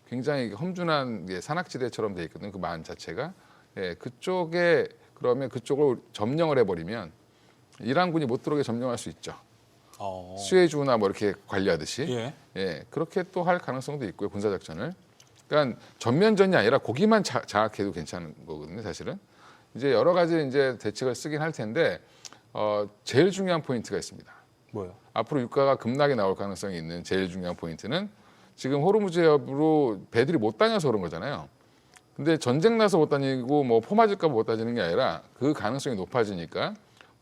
굉장히 험준한 산악지대처럼 돼 있거든요. 그 만 자체가. 예, 그쪽에 그러면 그쪽을 점령을 해버리면 이란군이 못 들어오게 점령할 수 있죠. 수에즈나 뭐 이렇게 관리하듯이. 예. 예, 그렇게 또 할 가능성도 있고요. 군사작전을. 그러니까 전면전이 아니라 거기만 장악해도 괜찮은 거거든요. 사실은. 이제 여러 가지 이제 대책을 쓰긴 할 텐데 제일 중요한 포인트가 있습니다. 뭐요? 앞으로 유가가 급락이 나올 가능성이 있는 제일 중요한 포인트는 지금 호르무즈 해협으로 배들이 못 다녀서 그런 거잖아요. 근데 전쟁 나서 못 다니고 뭐 포 맞을까 봐 못 다니는 게 아니라 그 가능성이 높아지니까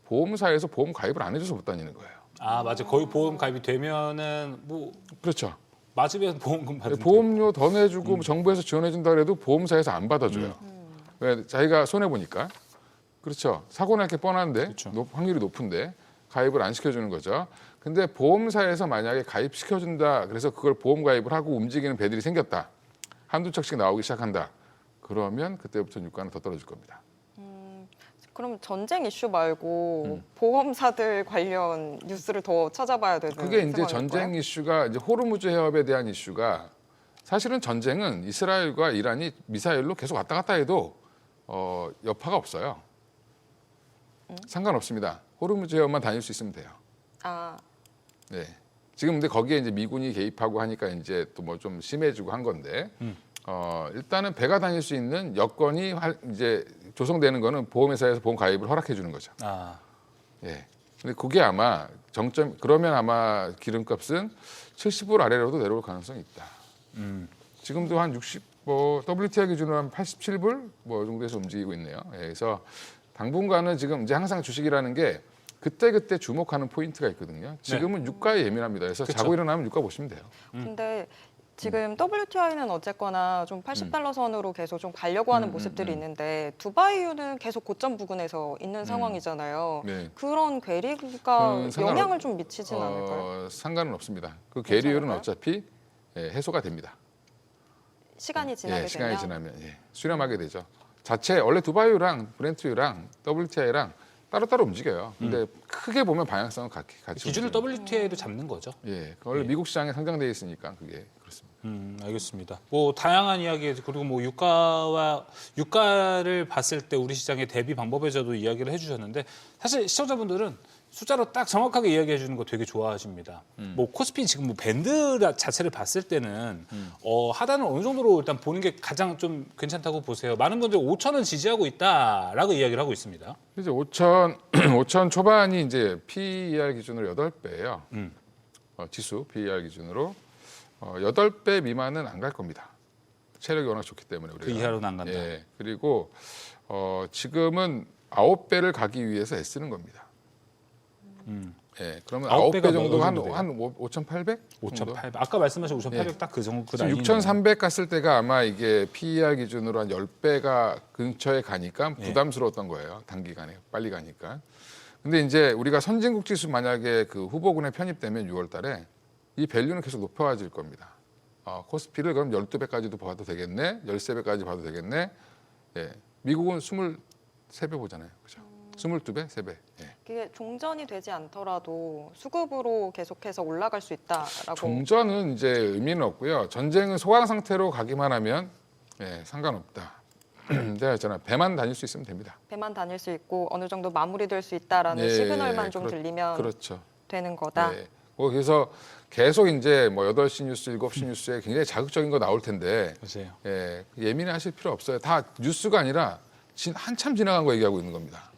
보험사에서 보험 가입을 안 해줘서 못 다니는 거예요. 아, 맞아. 거의 보험 가입이 되면은 뭐 그렇죠. 맞으면 보험금 받는 보험료 더 내주고 정부에서 지원해준다 그래도 보험사에서 안 받아줘요. 왜 자기가 손해 보니까. 그렇죠. 사고 날 게 뻔한데 그렇죠. 확률이 높은데 가입을 안 시켜주는 거죠. 근데 보험사에서 만약에 가입시켜준다. 그래서 그걸 보험 가입을 하고 움직이는 배들이 생겼다. 한두 척씩 나오기 시작한다. 그러면 그때부터 유가는 더 떨어질 겁니다. 그럼 전쟁 이슈 말고 보험사들 관련 뉴스를 더 찾아봐야 되는 그게 이제 상황일까요? 전쟁 이슈가 이제 호르무즈 해협에 대한 이슈가 사실은 전쟁은 이스라엘과 이란이 미사일로 계속 왔다 갔다 해도 여파가 없어요. 상관없습니다. 호르무즈 해협만 다닐 수 있으면 돼요. 아, 네. 지금 근데 거기에 이제 미군이 개입하고 하니까 이제 또 뭐 좀 심해지고 한 건데 일단은 배가 다닐 수 있는 여건이 이제 조성되는 거는 보험회사에서 보험 가입을 허락해 주는 거죠. 아, 예. 근데 그게 아마 그러면 아마 기름값은 70불 아래로도 내려올 가능성이 있다. 지금도 한 60, WTI 기준으로 한 87불 뭐 정도에서 움직이고 있네요. 예, 그래서 당분간은 지금 이제 항상 주식이라는 게 그때 주목하는 포인트가 있거든요. 지금은 유가에 예민합니다. 그래서 그쵸. 자고 일어나면 유가 보시면 돼요. 근데 지금 WTI는 어쨌거나 좀 80달러 선으로 계속 좀 가려고 하는 모습들이 있는데 두바이유는 계속 고점 부근에서 있는 상황이잖아요. 네. 그런 괴리가 상관없- 영향을 좀 미치진 않을까요? 상관은 없습니다. 그 계리율은 괜찮을까요? 어차피 해소가 됩니다. 시간이 지나게 시간이 되면 지나면 수렴하게 되죠. 자체 원래 두바이유랑 브렌트유랑 WTI랑 따로따로 움직여요. 근데 크게 보면 방향성은 같이 기준을 움직여요. WTA도 잡는 거죠. 예, 원래 미국 시장에 상장돼 있으니까 그게 그렇습니다. 알겠습니다. 뭐 다양한 이야기 그리고 뭐 유가를 봤을 때 우리 시장의 대비 방법에 저도 이야기를 해주셨는데 사실 시청자분들은 숫자로 딱 정확하게 이야기해 주는 거 되게 좋아하십니다. 뭐 코스피 지금 뭐 밴드 자체를 봤을 때는 하단은 어느 정도로 일단 보는 게 가장 좀 괜찮다고 보세요. 많은 분들이 5,000원 지지하고 있다라고 이야기를 하고 있습니다. 이제 5천 초반이 이제 PER 기준으로 8배예요. 지수 PER 기준으로 8배 미만은 안 갈 겁니다. 체력이 워낙 좋기 때문에 우리가. 그 이하로는 안 간다. 예, 그리고 지금은 9배를 가기 위해서 애쓰는 겁니다. 예, 그러면 9배가 9배 정도가 어느 정도 돼요? 한 5,800? 5,800. 아까 말씀하신 5,800 딱 그 정도 그 지금 라인이네요. 6,300 갔을 때가 아마 이게 PER 기준으로 한 10배가 근처에 가니까 부담스러웠던 거예요. 단기간에 빨리 가니까. 근데 이제 우리가 선진국 지수 만약에 그 후보군에 편입되면 6월 달에 이 밸류는 계속 높아질 겁니다. 코스피를 그럼 12배까지도 봐도 되겠네. 13배까지 봐도 되겠네. 예. 미국은 23배 보잖아요. 그죠? 22배, 3배. 예. 그게 종전이 되지 않더라도 수급으로 계속해서 올라갈 수 있다라고. 종전은 이제 의미는 없고요. 전쟁은 소강 상태로 가기만 하면 상관없다. 제가 했잖아요. 배만 다닐 수 있으면 됩니다. 배만 다닐 수 있고 어느 정도 마무리될 수 있다라는 시그널만 좀 들리면 그렇죠. 되는 거다. 네. 그래서 계속 이제 뭐 8시 뉴스, 7시 뉴스에 굉장히 자극적인 거 나올 텐데 맞아요. 예민하실 필요 없어요. 다 뉴스가 아니라 한참 지나간 거 얘기하고 있는 겁니다.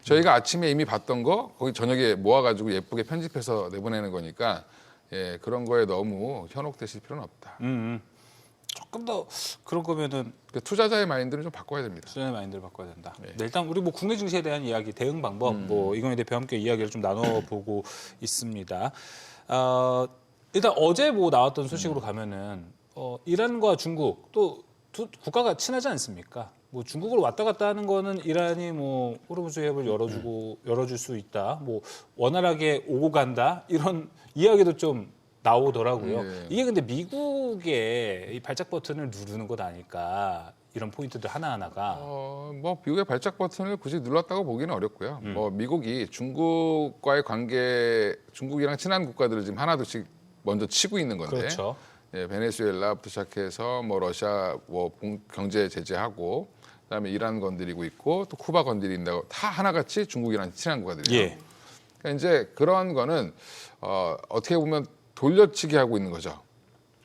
저희가 아침에 이미 봤던 거 거기 저녁에 모아가지고 예쁘게 편집해서 내보내는 거니까 그런 거에 너무 현혹되실 필요는 없다. 조금 더 그런 거면은 그 투자자의 마인드를 좀 바꿔야 됩니다. 투자의 마인드를 바꿔야 된다. 네. 네, 일단 우리 뭐 국내 증시에 대한 이야기, 대응 방법, 뭐 이건희 대표와 함께 이야기를 좀 나눠보고 있습니다. 일단 어제 뭐 나왔던 소식으로 가면은 이란과 중국 또 두 국가가 친하지 않습니까? 뭐 중국으로 왔다 갔다 하는 거는 이란이 뭐 호르무즈 해협을 열어줄 수 있다. 뭐 원활하게 오고 간다 이런 이야기도 좀 나오더라고요. 네. 이게 근데 미국의 이 발작 버튼을 누르는 것 아닐까 이런 포인트들 하나하나가 뭐 미국의 발작 버튼을 굳이 눌렀다고 보기는 어렵고요. 뭐 미국이 중국과의 관계, 중국이랑 친한 국가들을 지금 하나둘씩 먼저 치고 있는 건데, 그렇죠. 예, 베네수엘라부터 시작해서 뭐 러시아 뭐 경제 제재하고, 그다음에 이란 건드리고 있고 또 쿠바 건드린다고 다 하나같이 중국이랑 친한 국가들이에요. 예. 그러니까 이제 그런 거는 어떻게 보면 돌려치기 하고 있는 거죠.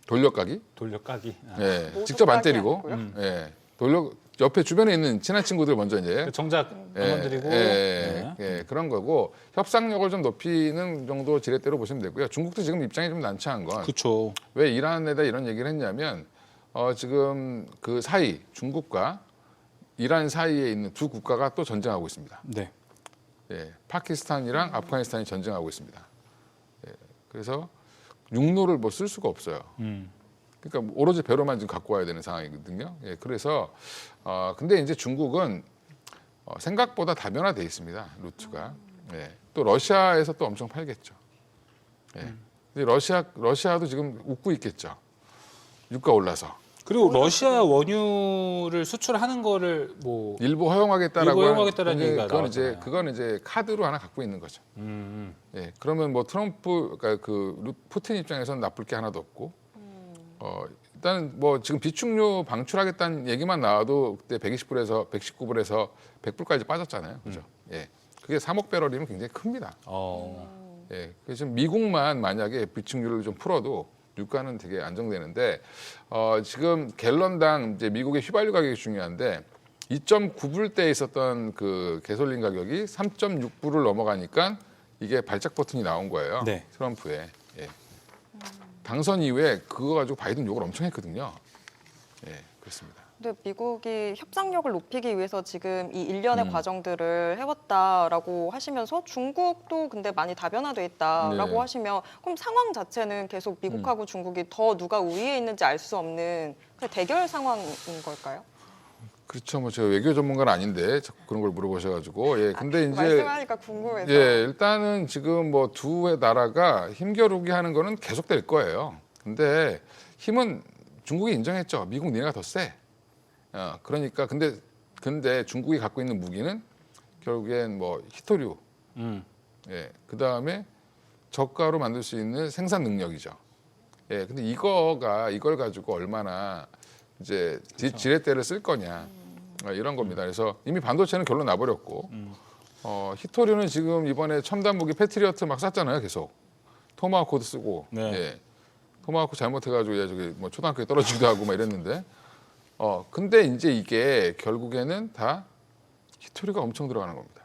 돌려가기. 돌려까기. 예, 모두 직접 안 까기 때리고, 아니고요? 예, 옆에 주변에 있는 친한 친구들 먼저 이제 그 정작 건드리고 예, 그런 거고, 협상력을 좀 높이는 정도 지렛대로 보시면 되고요. 중국도 지금 입장이 좀 난처한 건 그렇죠. 왜 이란에다 이런 얘기를 했냐면 지금 그 사이, 중국과 이란 사이에 있는 두 국가가 또 전쟁하고 있습니다. 네. 예, 파키스탄이랑 아프가니스탄이 전쟁하고 있습니다. 예, 그래서 육로를 뭐 쓸 수가 없어요. 그러니까 뭐 오로지 배로만 지금 갖고 와야 되는 상황이거든요. 예, 그래서 근데 이제 중국은 생각보다 다변화돼 있습니다. 루트가. 예, 또 러시아에서 또 엄청 팔겠죠. 예. 근데 러시아도 지금 웃고 있겠죠. 유가 올라서. 그리고 러시아 원유를 수출하는 거를 뭐 일부 허용하겠다라고 일부 허용하겠다라는 하는데 얘기가 나왔잖아요. 그건 이제 카드로 하나 갖고 있는 거죠. 예, 그러면 뭐 트럼프, 그러니까 푸틴 입장에서는 나쁠 게 하나도 없고, 일단 뭐 지금 비축류 방출하겠다는 얘기만 나와도 그때 120불에서 119불에서 100불까지 빠졌잖아요, 그죠? 예, 그게 3억 배럴이면 굉장히 큽니다. 예, 그래서 지금 미국만 만약에 비축류를 좀 풀어도 유가는 되게 안정되는데, 지금 갤런당 이제 미국의 휘발유 가격이 중요한데 2.9불대에 있었던 그 가솔린 가격이 3.6불을 넘어가니까 이게 발작 버튼이 나온 거예요. 네. 트럼프에. 예. 당선 이후에 그거 가지고 바이든 욕을 엄청 했거든요. 예, 그렇습니다. 근데 미국이 협상력을 높이기 위해서 지금 이 일련의 과정들을 해왔다라고 하시면서 중국도 근데 많이 다변화돼 있다라고 네. 하시면 그럼 상황 자체는 계속 미국하고 중국이 더 누가 우위에 있는지 알 수 없는 그 대결 상황인 걸까요? 그렇죠. 뭐 제가 외교 전문가는 아닌데 자꾸 그런 걸 물어보셔가지고, 예. 근데 이제 말씀하니까 궁금해서. 예, 일단은 지금 뭐 두 나라가 힘겨루기 하는 거는 계속될 거예요. 근데 힘은 중국이 인정했죠. 미국 니네가 더 세. 그러니까 근데 중국이 갖고 있는 무기는 결국엔 뭐 히토류, 예, 그 다음에 저가로 만들 수 있는 생산 능력이죠. 예, 근데 이걸 가지고 얼마나 이제 지렛대를 쓸 거냐, 이런 겁니다. 그래서 이미 반도체는 결론 나버렸고, 히토류는 지금 이번에 첨단 무기 패트리어트 막 쐈잖아요, 계속. 토마호크도 쓰고, 네. 예, 토마호크 잘못해가지고 저기 뭐 초등학교에 떨어지기도 하고 막 이랬는데. 근데 이제 이게 결국에는 다 히토류가 엄청 들어가는 겁니다.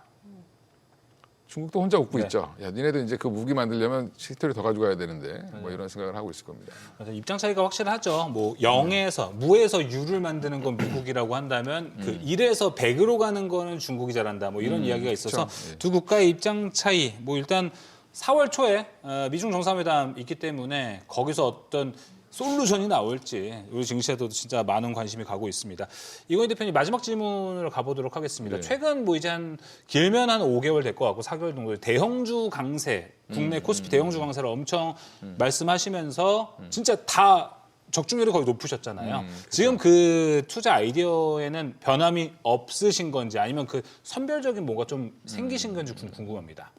중국도 혼자 웃고 네. 있죠. 야, 니네도 이제 그 무기 만들려면 히토류 더 가져가야 되는데, 뭐 이런 생각을 하고 있을 겁니다. 그래서 입장 차이가 확실하죠. 뭐 무에서 유를 만드는 건 미국이라고 한다면 그 1에서 100으로 가는 거는 중국이 잘한다. 뭐 이런 이야기가 있어서 그렇죠. 예. 두 국가의 입장 차이. 뭐 일단 4월 초에 미중 정상회담 있기 때문에 거기서 어떤 솔루션이 나올지 우리 증시에도 진짜 많은 관심이 가고 있습니다. 이건희 대표님 마지막 질문을 가보도록 하겠습니다. 네. 최근 뭐 이제 길면 한 5개월 될 것 같고 4개월 정도 대형주 강세, 국내 코스피 대형주 강세를 엄청 말씀하시면서 진짜 다 적중률이 거의 높으셨잖아요. 지금 그 투자 아이디어에는 변함이 없으신 건지 아니면 그 선별적인 뭔가 좀 생기신 건지 궁금합니다.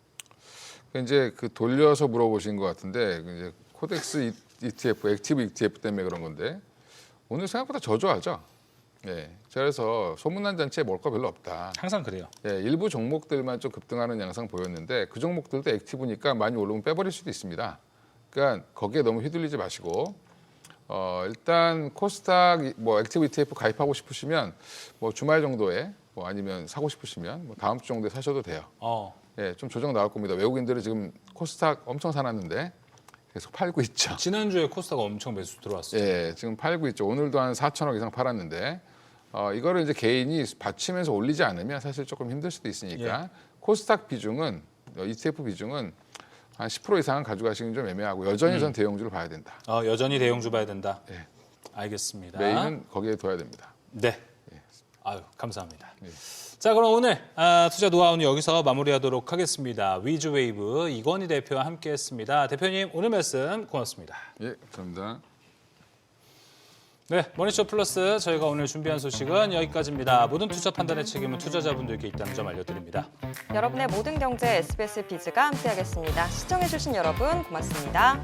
이제 그 돌려서 물어보신 것 같은데, 이제 코덱스 ETF, 액티브 ETF 때문에 그런 건데, 오늘 생각보다 저조하죠. 예, 그래서 소문난 잔치에 먹을 거 별로 없다. 항상 그래요. 예, 일부 종목들만 좀 급등하는 양상 보였는데 그 종목들도 액티브니까 많이 올라오면 빼버릴 수도 있습니다. 그러니까 거기에 너무 휘둘리지 마시고, 일단 코스닥 뭐 액티브 ETF 가입하고 싶으시면 뭐 주말 정도에 뭐 아니면 사고 싶으시면 뭐 다음 주 정도에 사셔도 돼요. 예, 좀 조정 나올 겁니다. 외국인들이 지금 코스닥 엄청 사놨는데 계속 팔고 있죠. 지난주에 코스닥 엄청 매수 들어왔어요. 예, 지금 팔고 있죠. 오늘도 한 4천억 이상 팔았는데 이거를 이제 개인이 받치면서 올리지 않으면 사실 조금 힘들 수도 있으니까 코스닥 비중은 ETF 비중은 한 10% 이상은 가져가시긴 좀 애매하고 여전히 전 대형주를 봐야 된다. 여전히 대형주 봐야 된다. 예. 알겠습니다. 메인은 거기에 둬야 됩니다. 네. 아유, 감사합니다. 자, 그럼 오늘 투자 노하우는 여기서 마무리하도록 하겠습니다. 위즈웨이브 이건희 대표와 함께했습니다. 대표님, 오늘 말씀 고맙습니다. 예, 감사합니다. 네, 머니쇼 플러스 저희가 오늘 준비한 소식은 여기까지입니다. 모든 투자 판단의 책임은 투자자분들께 있다는 점 알려드립니다. 여러분의 모든 경제 SBS 비즈가 함께하겠습니다. 시청해주신 여러분 고맙습니다.